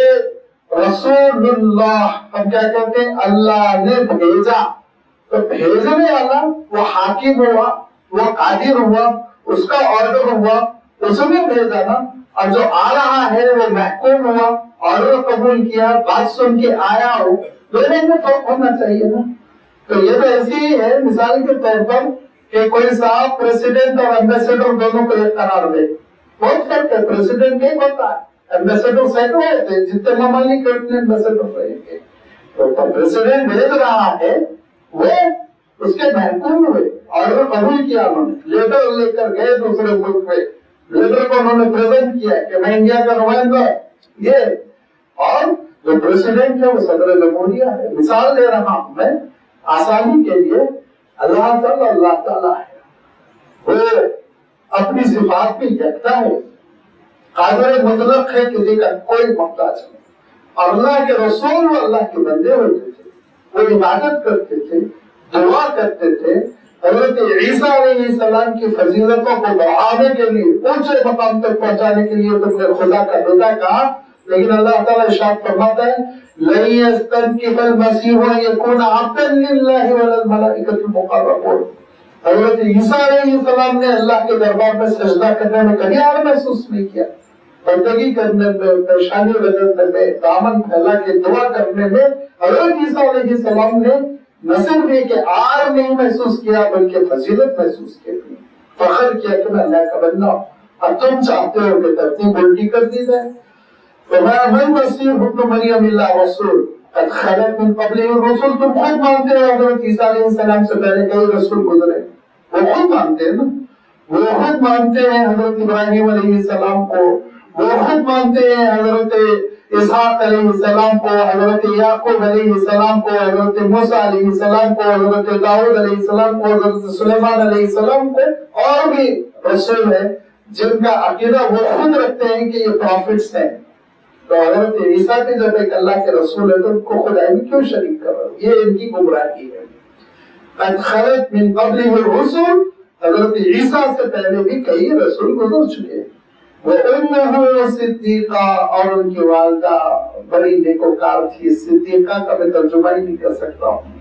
رسول اللہ ہم کیا کہتے ہیں؟ اللہ نے بھیجا. تو بھیجنے والا وہ حاکم ہوا وہ قادر ہوا اس کا آرڈر ہوا اس نے بھیجا نا. اور جو آ رہا ہے وہ محکوم ہوا آرڈر قبول کیا بات سن کے آیا ہو. دونوں میں فرق ہونا چاہیے نا. تو یہ تو ایسی ہی ہے مثال کے طور پر کہ کوئی صاحب پریسیڈنٹ اور ایمبیسیڈر دونوں کو ایک قرار دے. بہت فرق ہے. پریسیڈنٹ ایک ہوتا ہے ایمبیسیڈر سینکڑوں ہوتے ہیں. جتنے ممالک اتنے ایمبیسیڈر رہیں گے. تو پریسیڈنٹ بھیج رہا ہے وہ اس کے محکوم ہوئے آرڈر قبول کیا. انہوں نے لیٹر لے کر گئے دوسرے ملک میں. لیٹر کو انہوں نے پریزنٹ کیا کہ میں انڈیا کا نمائندہ یہ. اور جو پریسیڈنٹ ہے وہ صدر جمہوریہ ہے. مثال دے رہا ہوں میں آسانی کے لیے. اللہ تعالیٰ ہے وہ اپنی صفات بھی یکتا ہے. قادر مطلق ہے کسی کا کوئی محتاج نہیں. اور اللہ کے رسول وہ اللہ کے بندے ہوتے تھے. وہ عبادت کرتے تھے دعا کرتے تھے. حضرت عیسیٰ علیہ السلام کی فضیلتوں کو بڑھانے کے لیے اونچے مقام تک پہنچانے کے لیے تم نے خدا کا بیٹا کہا. لیکن اللہ تعالیٰ ارشاد فرماتا ہے لن يستنكف المسيح ان يكون عبدا لله ولا الملائكة المقربون. حضرت عیسیٰ علیہ السلام نے اللہ کے دربار میں سجدہ کرنے میں کبھی آر محسوس نہیں کیا. بندگی کرنے میں پریشانی بدلنے میں دامن پھیلا کے دعا کرنے میں حضرت عیسیٰ علیہ السلام نے نہ صرف یہ کہ آر نہیں محسوس کیا بلکہ فضیلت محسوس کی. فخر کیا کہ میں اللہ کا بندہ ہوں. اور تم چاہتے ہو کہ ترتیب الٹی کر دی جائے. وَمَا الْمَسِيحُ ابْنُ مَرْيَمَ إِلَّا رَسُولٌ قَدْ خَلَتْ مِن قَبْلِهِ الرُّسُلُ. تم خود مانتے ہو حضرت عیسیٰ علیہ السلام سے پہلے کئی رسول گزرے. وہ خود مانتے ہیں نا. وہ خود مانتے ہیں حضرت ابراہیم علیہ السلام کو. وہ خود مانتے ہیں حضرت اسحاق علیہ السلام کو حضرت یعقوب علیہ السلام کو حضرت موسیٰ علیہ السلام کو حضرت داؤد علیہ السلام کو حضرت سلیمان علیہ السلام کو. اور بھی رسول ہیں جن کا عقیدہ وہ خود رکھتے ہیں کہ یہ پروفٹس ہیں. تو حضرت عیسیٰ کے جب ایک اللہ کے رسول ہے تو ان کو خدائی میں کیوں شریک کر رہا ہے؟ یہ ان کی گمراہی ہے. قد خلت من قبلہ الرسل، حضرت عیسیٰ سے پہلے بھی کئی رسول گزر چکے، وَأُمُّهُ صدیقہ، اور ان کی والدہ بڑی نیکوکار تھی۔ صدیقہ کا میں ترجمہ ہی نہیں کر سکتا ہوں۔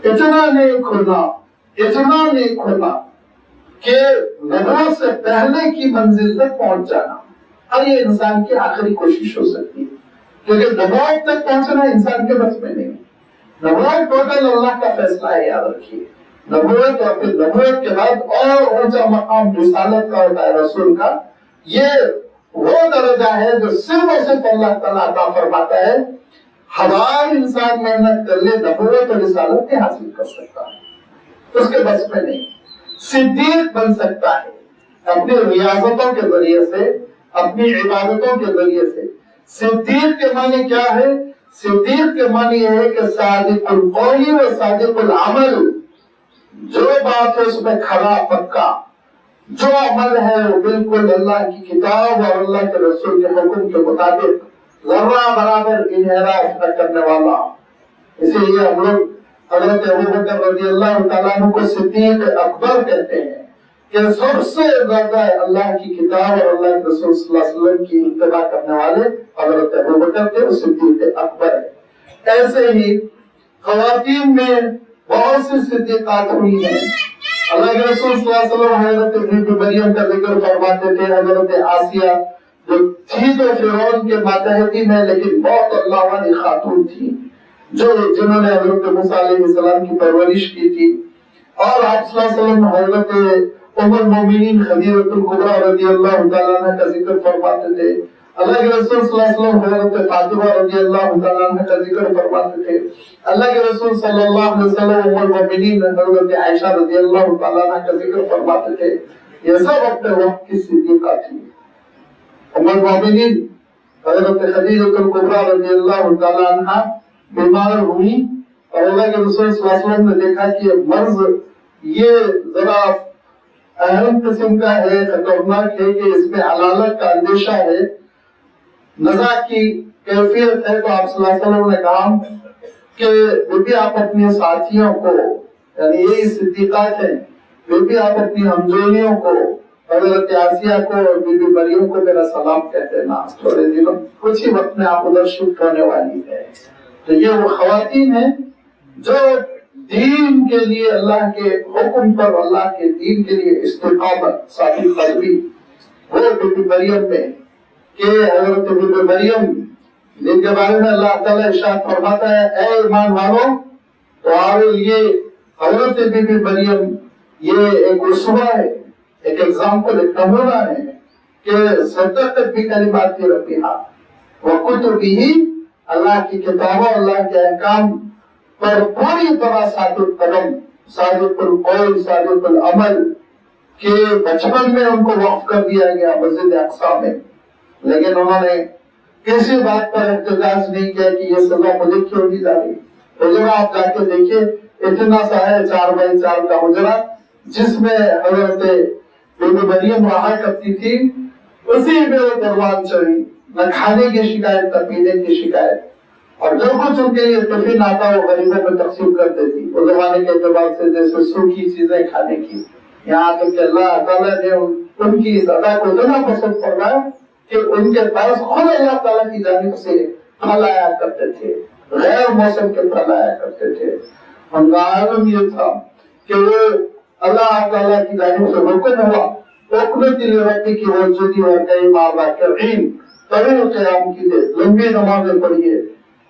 اتنا نیک ہونا کہ نبوت سے پہلے کی منزل تک پہنچ جانا، اور یہ انسان کی آخری کوشش ہو سکتی ہے، کیونکہ نبوت تک پہنچنا انسان کے بس میں نہیں۔ نبوت ٹوٹل اللہ کا فیصلہ ہے، یاد رکھیے۔ نبوت اور پھر نبوت کے بعد اور اونچا مقام رسالت کا ہوتا ہے، رسول کا۔ یہ وہ درجہ ہے جو صرف اور صرف اللہ تعالیٰ عطا فرماتا ہے۔ ہزار انسان محنت کر لے، نبوت اور رسالت نہیں حاصل کر سکتا، اس کے بس میں نہیں۔ صدیق بن سکتا ہے اپنی ریاضتوں کے ذریعے سے، اپنی عبادتوں کے ذریعے سے۔ صدیق کے معنی کیا ہے؟ صدیق کے معنی یہ ہے کہ صادق القول و صادق العمل، جو بات ہے اس میں کھڑا پکا، جو عمل ہے وہ بالکل اللہ کی کتاب اور اللہ کے رسول کے حکم کے مطابق ذرہ برابر انحراف نہ کرنے والا۔ اسی لیے ہم لوگ حضرت ابوبکر رضی اللہ تعالیٰ عنہ کو صدیق اکبر کہتے ہیں، کہ سب سے زیادہ اللہ کی کتاب اور اللہ کے رسول صلی اللہ علیہ وسلم کی اتباع کرنے والے حضرت ابوبکر تھے، صدیق اکبر ہے۔ ایسے ہی خواتین میں بہت سی صدیقات ہوئی ہیں۔ اللہ کے رسول صلی اللہ علیہ وسلم حضرت بی بی مریم کا ذکر فرماتے تھے، حضرت آسیہ جو تھی تو فرعون کے ماتحتی میں، لیکن بہت اللہ والی خاتون تھی، جنہوں نے حضرت موسیٰ علیہ السلام کی پرورش کی تھی۔ اور آپ صلی اللہ علیہ وسلم حضرت ام المومنین خدیجہ الکبریٰ رضی اللہ تعالیٰ عنہ کا ذکر فرماتے تھے۔ اللہ کے رسول صلی اللہ علیہ وسلم حضرت فاطمہ رضی اللہ تعالیٰ عنہ کا ذکر فرماتے تھے۔ اللہ کے رسول صلی اللہ علیہ وسلم ام المومنین حضرت عائشہ رضی اللہ تعالیٰ عنہ کا ذکر فرماتے تھے۔ یہ سب اپنے وقت کی صدیقہ تھی۔ ام المومنین حضرت خدیجہ الکبریٰ رضی اللہ تعالیٰ عنہ بیمار ہوئی، اور اللہ کے رسول صلی اللہ علیہ وسلم نے دیکھا کہ یہ مرض یہ ذرا اہم قسم کا ہے، خطرناک ہے، کہ اس میں علالت کا اندیشہ ہے، نزا کی کیفیت ہے۔ تو آپ صلی اللہ علیہ وسلم نے کہا کہ بی بی آپ اپنے ساتھیوں کو، یعنی یہی صدیقات ہیں، بی بی آپ اپنی ہمجولیوں کو، حضرت آسیہ کو اور بی بی مریم کو میرا سلام کہتے ہیں، تھوڑے دنوں کچھ ہی وقت میں آپ ادھر شفٹ ہونے والی ہے۔ تو یہ وہ خواتین ہیں جو دین کے لیے، اللہ کے حکم پر، اللہ کے دین کے لیے استقامت، ثابت قدمی، وہ بی بی مریم میں، کہ حضرت بی بی مریم جن کے بارے میں اللہ تعالیٰ ارشاد فرماتا ہے اے ایمان والوں، تمہارے لیے حضرت بی بی مریم یہ ایک اسوہ ہے، ایک ایگزامپل، ایک نمونہ ہے، کہ صدقت بھی کلمات ربیہا وکتبہ، اللہ کی کتابوں، اللہ کے احکام پر پوری طرح ثابت قدم، صادق القول، صادق العمل، کہ بچپن میں ان کو وقف کر دیا گیا مسجد اقصی میں، لیکن انہوں نے کسی بات پر احتجاج نہیں کیا کہ یہ سزا مجھے کیوں دی جا رہی۔ حجرہ آپ جا کے دیکھیے، اتنا سا ہے 4x4 کا حجرہ، جس میں حضرت بی بی مریم رہا کرتی تھی، اسی میں وہ پروان چڑھی، نہ کھانے کی شکایت نہ پینے کی شکایت، اور جو کچھ ان کے لیے ٹفن آتا وہ غریبوں میں تقسیم کر دیتی، اس زمانے کے اعتبار سے جیسے سوکھی چیزیں کھانے کی۔ یہاں تک کہ اللہ تعالیٰ نے ان کی اس ادا کو اتنا پسند فرمایا کہ ان کے پاس خود اللہ تعالیٰ کی جانب سے پھل آیا کرتے تھے، غیر موسم کے پھل آیا کرتے تھے۔ ان کا عالم یہ تھا کہ وہ اللہ تعالیٰ کی جانب سے حکم ہوا، اقنت لربک کی وجودی ورکعی مع الراکعین، طویل قیام کیجئے، لمبی نمازیں پڑھیے۔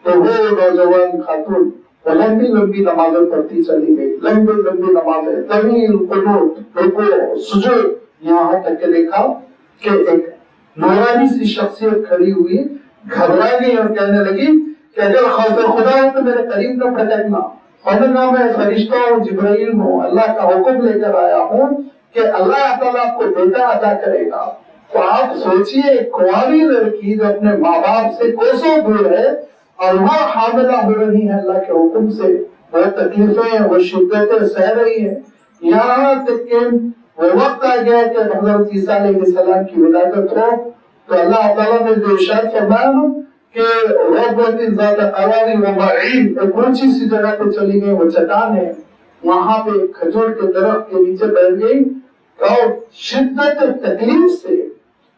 تو وہ نوجوان خاتون وہ لمبی نمازیں پڑھتی چلی گئی، لمبی نمازیں، طویل قنوت، رکوع، سجود، یہاں تک کہ دیکھا کہ ایک نورانی سی شخصیت کھڑی ہوئی، گھبرا گئی اور کہنے لگی کہ اگر خوف خدا ہے تو میرے قریب نہ پھٹکنا، ورنہ میں فرشتہ ہوں، جبرائیل ہوں، اللہ کا حکم لے کر آیا ہوں کہ اللہ تعالیٰ آپ کو بیٹا عطا کرے گا۔ تو آپ سوچئے ایک کنواری لڑکی جو اپنے ماں باپ سے کوسوں دور ہے اور وہ حاملہ ہو رہی ہے اللہ کے حکم سے، وہ تکلیفیں، وہ شدتیں سہ رہی ہے، یہاں تک کہ وہ وقت آ گیا کہ حضرت عیسیٰ علیہ السلام کی ولادت ہو، تو اللہ تعالیٰ نے جو ارشاد فرمایا کہ ربوت ذات قرار و معین، ایک اونچی سی جگہ پہ چلی گئی، وہ چٹان ہے، وہاں پہ کھجور کے درخت کے نیچے بیٹھ گئی اور شدت تکلیف سے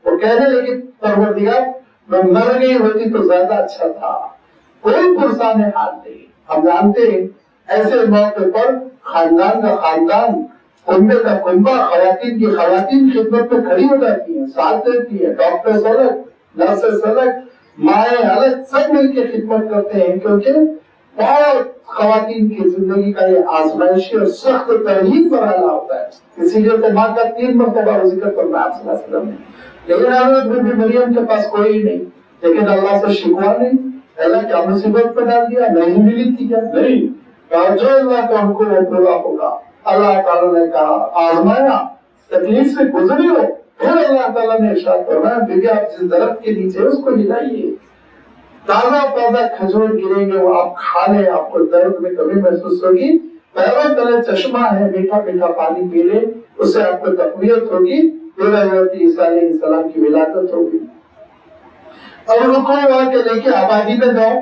وہ کہنے لگی پروردگار میں مر گئی ہوتی تو زیادہ اچھا تھا، کوئی پرسان حال نہیں۔ ہم جانتے ہیں ایسے موقع پر خاندان کا خاندان، کنبے کا کنبہ، خواتین کی خواتین خدمت میں کھڑی ہو جاتی ہیں، ساتھ دیتی ہیں، ڈاکٹر الگ، نرسز الگ، مائیں الگ، سب مل کے خدمت کرتے ہیں، کیونکہ بہت خواتین کی زندگی کا یہ آزمائشی اور سخت ترہیب مرحلہ ہوتا ہے۔ اسی لیے تو ماں کا 3 مرتبہ ذکر فرمایا صلی اللہ علیہ وسلم نے۔ لیکن حضرت بی بی مریم کے پاس کوئی نہیں، لیکن اللہ سے شکوہ نہیں، اللہ کیا مصیبت پہ ڈال دیا، نہیں ملی تھی کیا؟ نہیں، جو اللہ کا حکم وہ پورا ہوگا۔ اللہ تعالیٰ نے کہا آزمایا، تکلیف سے گزری ہو، پھر اللہ تعالیٰ نے ارشاد فرمایا بیٹی آپ جس درخت کے نیچے اس کو ہلائیے، تازہ تازہ کھجور گریں گے، وہ آپ کھا لیں، آپ کو درد میں کمی محسوس ہوگی، پیروں تلے چشمہ ہے، میٹھا میٹھا پانی پی لیں، اس سے آپ کو تقویت ہوگی، پھر حضرت عیسیٰ علیہ السلام کی ولادت ہوگی۔ اب رکو ہوا کہ لے کے آبادی میں جاؤ،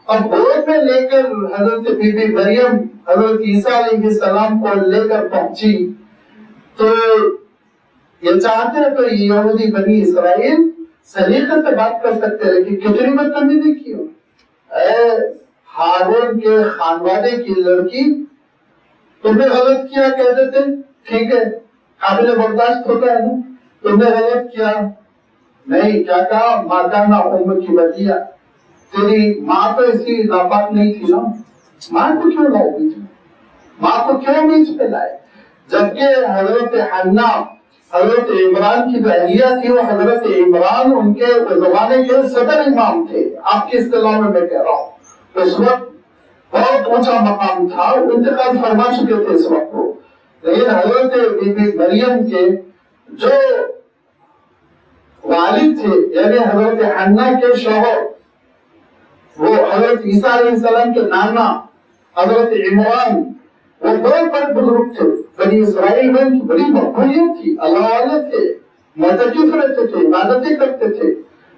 اب گود میں لے کر حضرت بی بی مریم حضرت عیسیٰ علیہ السلام کو لے کر پہنچی تو یہ چاہتے ہیں تو یہودی بنی اسرائیل سلیقے سے بات کر سکتے ہیں، لیکن کتنی بدتمیزی کی ہو، اے ہارون کے خانوادے کی لڑکی، تم نے غلط کیا کہہ دیتے، ٹھیک ہے قابل برداشت ہوتا ہے نا، تم نے غلط کیا، نہیں کیا کہا ماکانہ ام کی بدیہ، تیری ماں تو اسی ناپاک نہیں تھی نا، ماں کو کیوں لائے بیچ میں، ماں کو کیوں بیچ میں لائے؟ جبکہ حضرت حنا حضرت عمران کی جو اہلیہ تھی، وہ حضرت عمران ان کے زمانے کے صدر امام تھے، آپ کی اصطلاح میں کہہ رہا ہوں، اس وقت بہت اونچا مقام تھا، انتقال فرما چکے تھے اس وقت کو، لیکن حضرت بی بی مریم کے جو والد تھے یعنی حضرت حنا کے شوہر، وہ حضرت عیسیٰ علیہ السلام کے نانا حضرت عمران، وہ بہت بڑے بزرگ تھے، بنی اسرائیل میں ان کی بڑی مقبولیت تھی، اللہ والے تھے، معتکف رہتے تھے، عبادتیں کرتے تھے،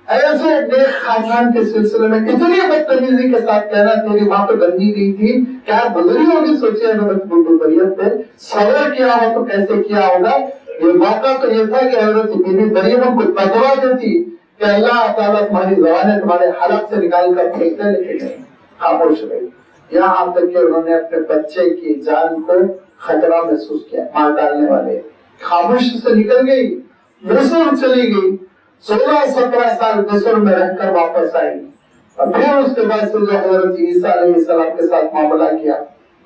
ایسے نیک خاندان کے سلسلے میں اتنی بدتمیزی کے ساتھ کہنا تیری ماں پہ گندی گئی تھی، کیا گزری ہوگی سوچیے حضرت بی بی مریم پہ، صبر کیا ہو تو کیسے کیا ہوگا۔ یہ موقع تو یہ تھا کہ حضرت بی بی مریم کو فتویٰ دیتی کہ اللہ تعالیٰ تمہاری زبانیں تمہارے حلق سے نکال کر پھینکنے لگے گئے، خاموش رہی، یہاں تک کہ انہوں نے اپنے بچے کی جان کو خطرہ محسوس کیا، ماں ڈالنے والے، خاموش سے نکل گئی، مصر چلی گئی، 16-17 سال مصر میں رہ کر واپس آئی، اور پھر اس کے بعد سے جو حضرت عیسیٰ علیہ السلام کے ساتھ معاملہ کیا،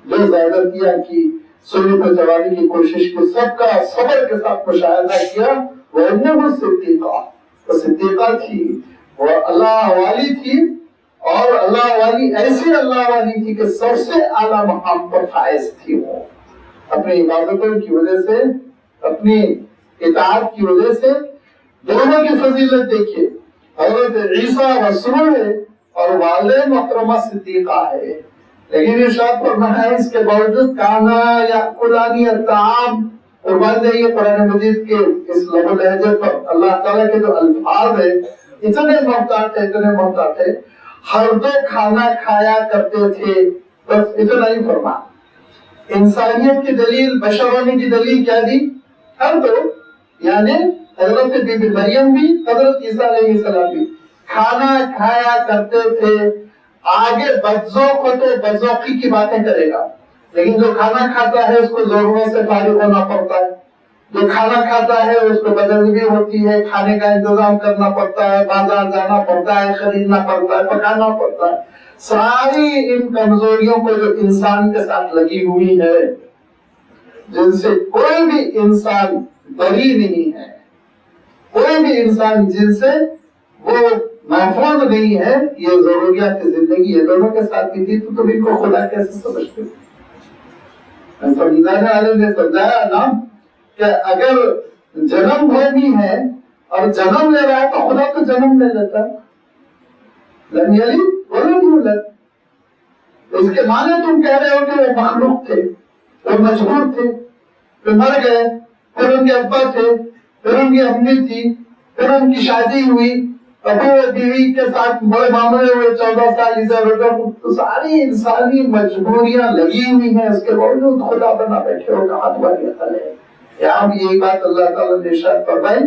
جو زیادتیاں کی، سونے پر چڑھانے کی کوشش کی، سب کا صبر کے ساتھ مشاہدہ کیا، وہ انہوں صدیقہ، وہ صدیقہ تھی، وہ اللہ والی تھی، اور اللہ والی ایسی اللہ والی تھی کہ سب سے اعلیٰ مقام پر فائز تھی، وہ اپنی عبادتوں کی وجہ سے، اپنی اطاعت کی وجہ سے، دونوں کی فضیلت دیکھیے، حضرت عیسیٰ رسول ہے اور والد محترمہ صدیقہ ہے، لیکن ارشاد فرمایا ہے اس کے باوجود کانا یاکلانی الطعام، قربان جائیے قرآن مجید کے اس لب و لہجے پر اللہ تعالیٰ کے جو الفاظ ہیں اتنے محتاط ہے، ہر دو کھانا کھایا کرتے تھے، بس اتنا ہی فرما۔ انسانیت کی دلیل، بشر ہونے کی دلیل کیا دی؟ ہر دو، یعنی حضرت بی بی مریم بھی، حضرت عیسیٰ علیہ السلام بھی کھانا کھایا کرتے تھے۔ آگے بدذوق ہو تو بدذوقی کی باتیں کرے گا، لیکن جو کھانا کھاتا ہے اس کو ضرورت سے فارغ ہونا پڑتا ہے، جو کھانا کھاتا ہے اس کو بدنگی ہوتی ہے، کھانے کا انتظام کرنا پڑتا ہے، بازار جانا پڑتا ہے، خریدنا پڑتا ہے، پکانا پڑتا ہے، ساری ان کمزوریوں کو جو انسان کے ساتھ لگی ہوئی ہے، جن سے کوئی بھی انسان بری نہیں ہے، کوئی بھی انسان جن سے وہ محفوظ نہیں ہے، یہ ضروریات زندگی یہ دونوں کے ساتھ بھی تھی، تو تم ان کو خدا کیسے سمجھتے ہو؟ سمجھانے والے نے سمجھایا نا کہ اگر جنم بھومی ہے اور جنم لے رہا ہے تو خدا تو جنم لے لیتا، لم یلد ولم یولد، اس کے معنی تم کہہ رہے ہو کہ وہ مخلوق تھے، وہ مجبور تھے، پھر مر گئے، پھر ان کے ابا تھے، پھر ان کی امی تھی، پھر ان کی شادی ہوئی، ابو بیوی کے ساتھ بڑے معاملے ہوئے 14 سال ادھر ادھر، تو ساری انسانی مجبوریاں لگی ہوئی ہیں، اس کے باوجود خدا بنا بیٹھے ہو کہاں تمہاری عقل ہے؟ یہاں بھی یہی بات اللہ تعالیٰ نے ارشاد فرمائی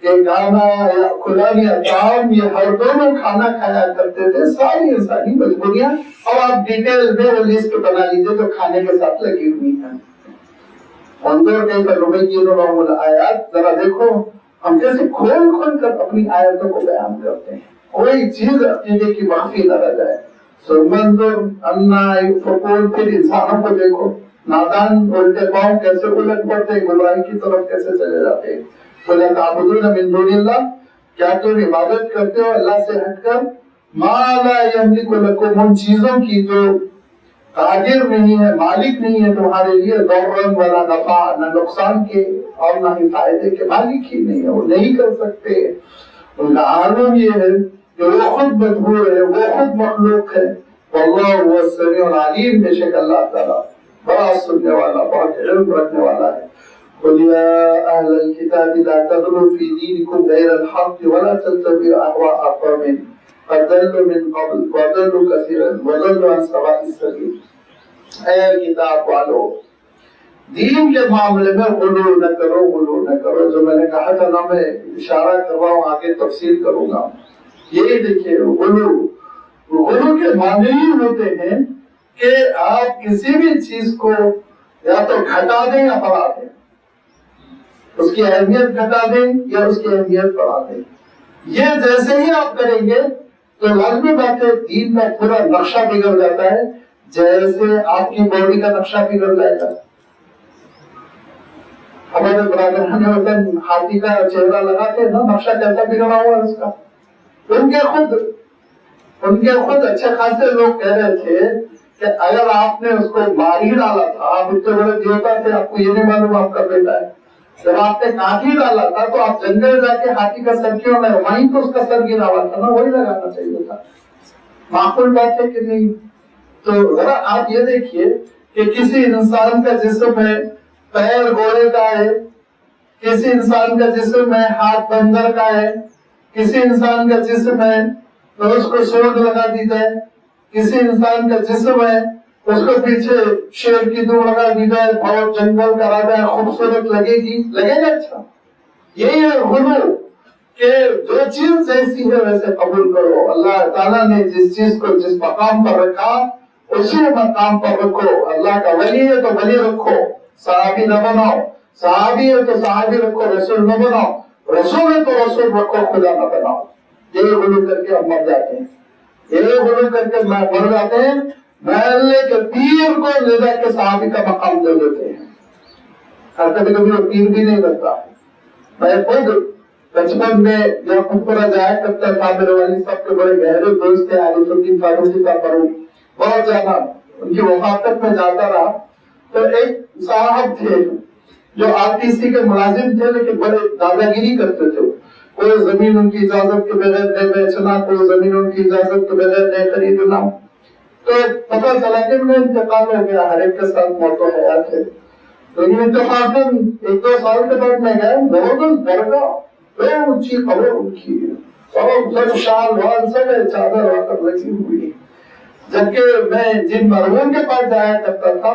کہ کھانا یا کھلانی اطعام، یہ ہر دونوں کھانا کھایا کرتے تھے، ساری انسانی مجبوریاں، اور آپ ڈیٹیل میں وہ لسٹ بنا لیجیے جو کھانے کے ساتھ لگی ہوئی ہیں۔ انظر کیف نبین لهم الآیات، ذرا دیکھو ہم کیسے کھول کھول کر اپنی آیتوں کو بیان کرتے ہیں، کوئی چیز عقیدے کی مخفی نہ رہ جائے۔ سمندر انا یؤفکون، پھر انسانوں کو دیکھو، نادان الٹے پاؤں کیسے الٹ پڑتے، گمراہی کی طرف کیسے چلے جاتے ہیں۔ قُلْ أَتَعْبُدُونَ مِن دُونِ اللَّهِ، کیا تم عبادت کرتے ہو اللہ سے ہٹ کر، مَا لَا يَمْلِكُ لَكُمْ، ان چیزوں کی جو قادر نہیں ہے، مالک نہیں ہے تمہارے لیے، ضرًا ولا نفع، نہ نقصان کے اور نہ ہی فائدے کے، مالک ہی نہیں ہے، وہ نہیں کر سکتے۔ ان کا عالم یہ ہے کہ وہ خود مجبور ہے، وہ خود مخلوق ہے۔ واللہ هو السمیع العلیم، بے شک اللہ تعالیٰ بڑا سننے والا، بہت علم رکھنے والا ہے۔ قل يا أهل الكتاب لا تغلوا في دينكم غير الحق ولا تتبعوا أهواء قوم قد ضلوا من قبل وضلوا كثيرا وضلوا عن سواء السبيل۔ اے کتاب والو، دین کے معاملے میں غلو نہ کرو، غلو نہ کرو۔ جو میں نے کہا تھا نا، میں اشارہ کر رہا ہوں، آگے تفصیل کروں گا۔ یہی دیکھیے، غلو کے معنی ہی ہوتے ہیں کہ آپ کسی بھی چیز کو یا تو گھٹا دیں یا بڑھا دیں، اس کی اہمیت گھٹا دیں یا اس کی اہمیت بڑھا دیں۔ یہ جیسے ہی آپ کریں گے تو لازمی بات ہے دین کا پورا نقشہ بگڑ جاتا ہے، جیسے آپ کی باڈی کا نقشہ بگڑ جائے گا۔ ہمارے برادران وطن ہاتھی کا چہرہ لگاتے ہیں نا، نقشہ کیسا بگڑا ہوا ہے اس کا۔ ان کے خود اچھے خاصے لوگ کہہ رہے تھے کہ اگر آپ نے اس کو مار ہی ڈالا تھا، آپ اتنے بڑے دیوتا تھے، آپ کو یہ نہیں معلوم آپ کا بیٹا ہے، جب آپ نے کاٹ ہی ڈالا تھا تو آپ جنگل جا کے ہاتھی کا سر کیوں نہ، وہیں تو اس کا سر گرا ہوا تھا نا، وہی لگانا چاہیے تھا۔ معقول بات ہے کہ نہیں؟ تو ذرا آپ یہ دیکھیے کہ کسی انسان کا جسم ہے، پیر گھوڑے کا ہے، کسی انسان کا جسم ہے ہاتھ بندر کا ہے، کسی انسان کا جسم ہے تو اس کو سونڈ لگا دی جائے، کسی انسان کا جسم ہے اس کو پیچھے شیر کی دم لگا دی جائے، بہت جنگل کرا جائے، خوبصورت لگے گا اچھا۔ یہی ہے غلو، کہ جو چیز جیسی ہے ویسے قبول کرو۔ اللہ تعالیٰ نے جس چیز کو جس مقام پر رکھا اسی مقام پر رکھو۔ اللہ کا ولی ہے تو ولی رکھو، صحابی نہ بناؤ، صحابی ہے تو صحابی رکھو، رسول نہ بناؤ، رسول ہے تو رسول رکھو، خدا نہ بناؤ۔ یہ غلو کر کے ہم مر جاتے ہیں، یہ غلو کر کے مر جاتے ہیں، محلے کے پیر کو لے جا کے صحابی کا مقام دے دیتے ہیں، اور کبھی کبھی وہ پیر بھی نہیں کرتا۔ میں خود بچپن میں جب خودپورہ جایا کرتا تھا، میرے والد صاحب کے بڑے گہرے دوست تھے عارف الدین فاروقی کا فاروق، بہت زیادہ ان کی وفات تک میں جاتا رہا۔ تو ایک صاحب تھے جو RTC کے ملازم تھے، لیکن بڑے دادا گیری کرتے تھے، کوئی زمین ان کی اجازت کے بغیر نہیں بیچنا، کوئی زمین ان کی اجازت کے بغیر نہیں خریدنا۔ تو پتہ چلا کہ انہیں انتقال ہو گیا، ہر ایک کے ساتھ موت و حیات ہے۔ لیکن اتفاقاً 1-2 سال کے بعد میں گیا، زبردست درگاہ، بڑی اونچی قبر ان کی، سب شال وال سب چادر وادر لگی ہوئی۔ جبکہ میں جن مرحوم کے پاس جایا کرتا تھا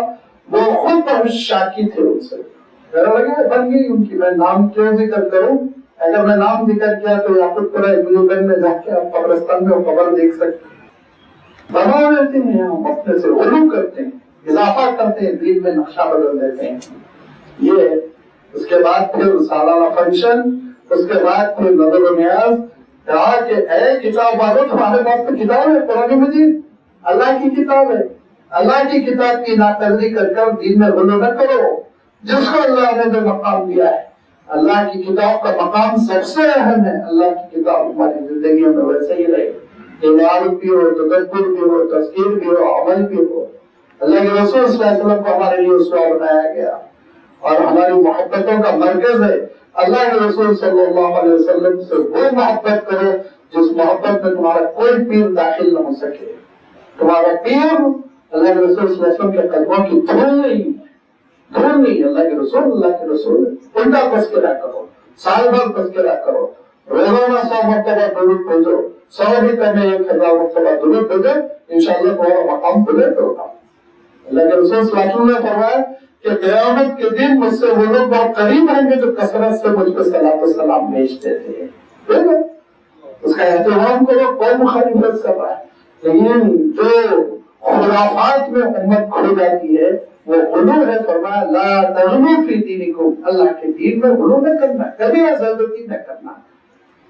وہ خود بہت شاکی تھے ان سے، میرا لگا بن گئی ان کی، میں نام کیوں ذکر کروں، اگر میں نام ذکر کیا تو یاقوت پورہ ابن گنج میں جا کے آپ قبرستان میں وہ قبر دیکھ سکتے ہیں۔ بنا لیتے ہیں ہم اپنے سے، غلو کرتے ہیں، اضافہ کرتے ہیں، دین میں نقشہ بدل دیتے ہیں۔ یہ اس کے بعد پھر سالانہ فنکشن، اس کے بعد پھر نظر و نیاز، کہا کہ اے کتاب والو، تمہارے پاس تو کتاب ہے، قرآن مجید اللہ کی کتاب ہے، اللہ کی کتاب کی ناقدری کر کر دین میں غلو نہ کرو۔ جس کو اللہ نے جو مقام دیا ہے، اللہ کی کتاب کا مقام سب سے اہم ہے، اللہ کی کتاب ہماری زندگیوں میں ویسے ہی رہے، عبادت بھی ہو، تدبر بھی ہو، تذکیر بھی ہو، عمل بھی ہو۔ اللہ کے رسول صلی اللہ علیہ وسلم کو ہمارے لیے اسوہ بنایا گیا اور ہماری محبتوں کا مرکز ہے۔ اللہ کے رسول صلی اللہ علیہ وسلم سے وہ محبت کرو جس محبت میں تمہارا کوئی پیر داخل نہ ہو سکے۔ تمہارا پیر اللہ کے رسول صلی اللہ علیہ وسلم کے قدموں کی دھول نہیں، دھول نہیں، اللہ کے رسول ان کا تذکرہ کرو، سال بھر تذکرہ کرو، روزانہ 100 مرتبہ درود پڑھو، 100 بھی کم ہے 1000 مرتبہ درود پڑھو، انشاءاللہ تمہارا مقام بلند ہوگا۔ اللہ کے رسول صلی اللہ علیہ وسلم نے فرمایا کہ قیامت کے دن مجھ سے وہ لوگ بہت قریب رہیں گے جو کثرت سے مجھ پہ صلاۃ و سلام بھیجتے تھے۔ دیکھو اس کا احترام کرو، کوئی مخالفت کر رہا ہے، لیکن جو خرافات میں امت کھو جاتی ہے وہ غلو ہے۔ فرمایا لا تغلو فی دینکم، اللہ کے دین میں غلو نہ کرنا، کبھی زیادتی نہ کرنا،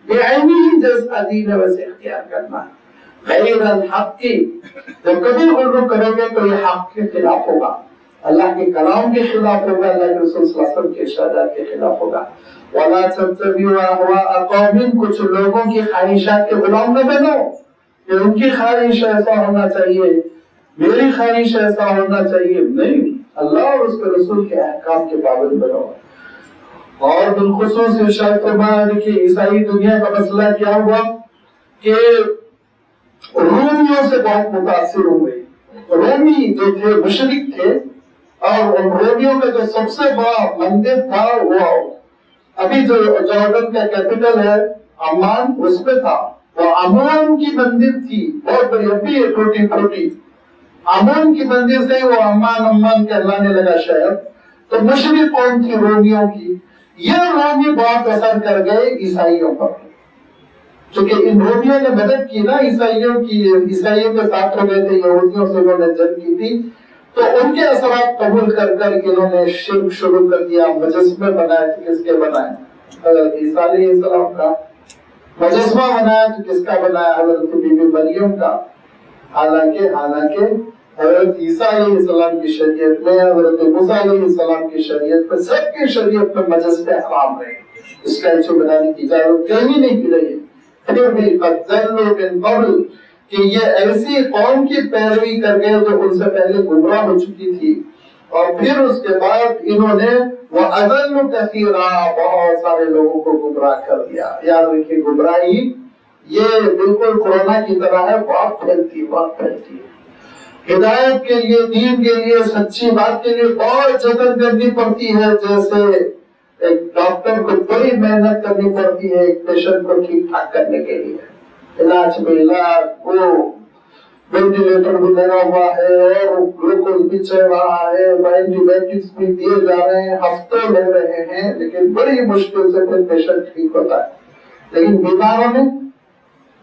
بے عینی ہی جیسا دین ہے ویسے اختیار کرنا، غیر الحق کی جب کبھی غلو کریں گے تو یہ حق کے خلاف ہوگا، اللہ کے کلام کے خلاف ہوگا، اللہ کے رسول صلی اللہ علیہ وسلم کے ارشادات کے خلاف ہوگا۔ وَلَا تَتَّبِعُوا أَهْوَاءَ قَوْمٍ، کچھ لوگوں کی خواہشات کے غلام نہ بنو کہ ان کی خواہش ایسا ہونا چاہیے، میری خواہش ایسا ہونا چاہیے، نہیں، اللہ اور اس کے رسول کے احکام کے پابند بنو۔ اور بالخصوص ارشاد فرمایا کہ عیسائی دنیا کا مسئلہ کیا ہوا کہ رومیوں سے بہت متاثر ہوئے۔ رومی جو تھے مشرک تھے، اور ان رومیوں کا جو سب سے بڑا مندر تھا وہ ابھی جو جارڈن کا کیپٹل ہے عمان، اس میں تھا، وہ عمان کی مندر تھی بہت بڑی، ابھی ہے ٹوٹی پھوٹی، عمان کی مندر سے وہ عمان کہلانے لگا شہر۔ تو مشرق قوم تھی رومیوں کی، یہ رومی بہت اثر کر گئے عیسائیوں پر، چونکہ ان رومیوں نے مدد کی نا عیسائیوں کی، عیسائیوں کے ساتھ ہو گئے تھے، یہودیوں سے انہوں نے جنگ کی تھی، تو ان کے اثرات قبول کر کر انہوں نے شرک شروع کر دیا، مجسمے بنائے تو کس کے بنائے؟ حضرت عیسیٰ علیہ السلام کا۔ مجسمہ بنایا تو کس کا بنایا؟ حضرت بی بی مریم کا۔ حالانکہ حضرت عیسیٰ علیہ السلام کی شریعت میں، حضرت موسیٰ علیہ السلام کی شریعت میں، سب کی شریعت میں مجسمے حرام رہے، اسٹیچو بنانے کی اجازت کہیں نہیں دی رہی۔ پھر بھی قد ضلوا من قبل، کہ یہ ایسی قوم کی پیروی کر گئے جو ان سے پہلے گمراہ ہو چکی تھی، اور پھر اس کے بعد انہوں نے وَأَضَلُّوا كَثِيرًا، بہت سارے لوگوں کو گمراہ کر دیا۔ یاد رکھیے گمراہی یہ بالکل کورونا کی طرح ہے، بہت پھیلتی ہے۔ ہدایت کے لیے، دین کے لیے، سچی بات کے لیے بہت جتن کرنی پڑتی ہے، جیسے ایک ڈاکٹر کو بڑی محنت کرنی پڑتی ہے ایک پیشنٹ کو ٹھیک ٹھاک کرنے کے لیے، علاج میں علاج، وہ وینٹیلیٹر بھی لگا ہوا ہے اور گلوکوز بھی چل رہا ہے، اینٹی بائیوٹکس بھی دیے جا رہے ہیں، ہفتوں لگ رہے ہیں، لیکن بڑی مشکل سے پھر پیشنٹ ٹھیک ہوتا ہے۔ لیکن بیماروں نے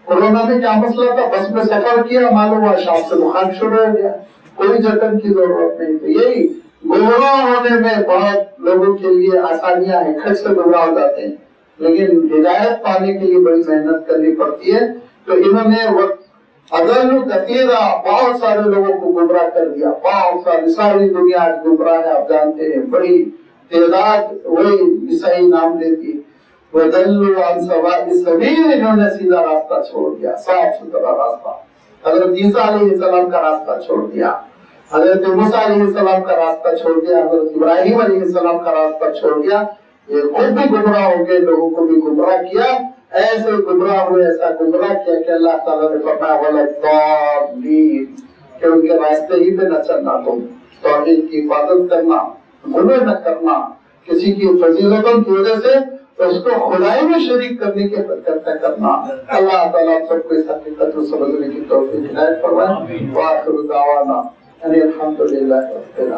کورونا میں کیا مسئلہ تھا؟ بس میں سفر کیا، معلوم ہوا شام سے بخار شروع ہو گیا، کوئی جتن کی ضرورت نہیں تھی۔ یہی گمراہ ہونے میں بہت لوگوں کے لیے آسانیاں ہیں، کھٹ سے گمراہ ہو جاتے ہیں، لیکن ہدایت پانے کے لیے بڑی محنت کرنی پڑتی ہے۔ تو انہوں نے اضلوا كثيرا، بہت سارے لوگوں کو گمراہ کر دیا، بہت ساری دنیا آج گمراہ ہے، آپ جانتے ہیں، بڑی تعداد وہی عیسائی نام لیتی ہے۔ وَضَلُّوا عَنْ سَوَاءِ السَّبِيلِ، انہوں نے سیدھا راستہ چھوڑ دیا، صاف ستھرا راستہ، حضرت عیسیٰ علیہ السلام کا راستہ چھوڑ دیا، حضرت موسیٰ علیہ السلام کا راستہ چھوڑ دیا، حضرت ابراہیم علیہ السلام کا راستہ چھوڑ دیا۔ یہ خود بھی گمراہ ہو گئے، لوگوں کو بھی گمراہ کیا، ایسے گمراہ ہوئے، ایسا گمراہ کیا کہ اللہ تعالیٰ نے فرمایا وَلَضَّالِّينَ، کہ ان کے راستے ہی پہ نہ چلنا، تم توحید کی حفاظت کرنا، غلو نہ کرنا، کسی کی فضیلتوں کی وجہ سے اس کو خدائی میں شریک کرنے کے کرنا۔ اللہ تعالیٰ سب کو اس حقیقت کو سمجھنے کی توفیق عنایت فرمائے۔ وآخر دعوانا ان الحمد للہ رب العالمین۔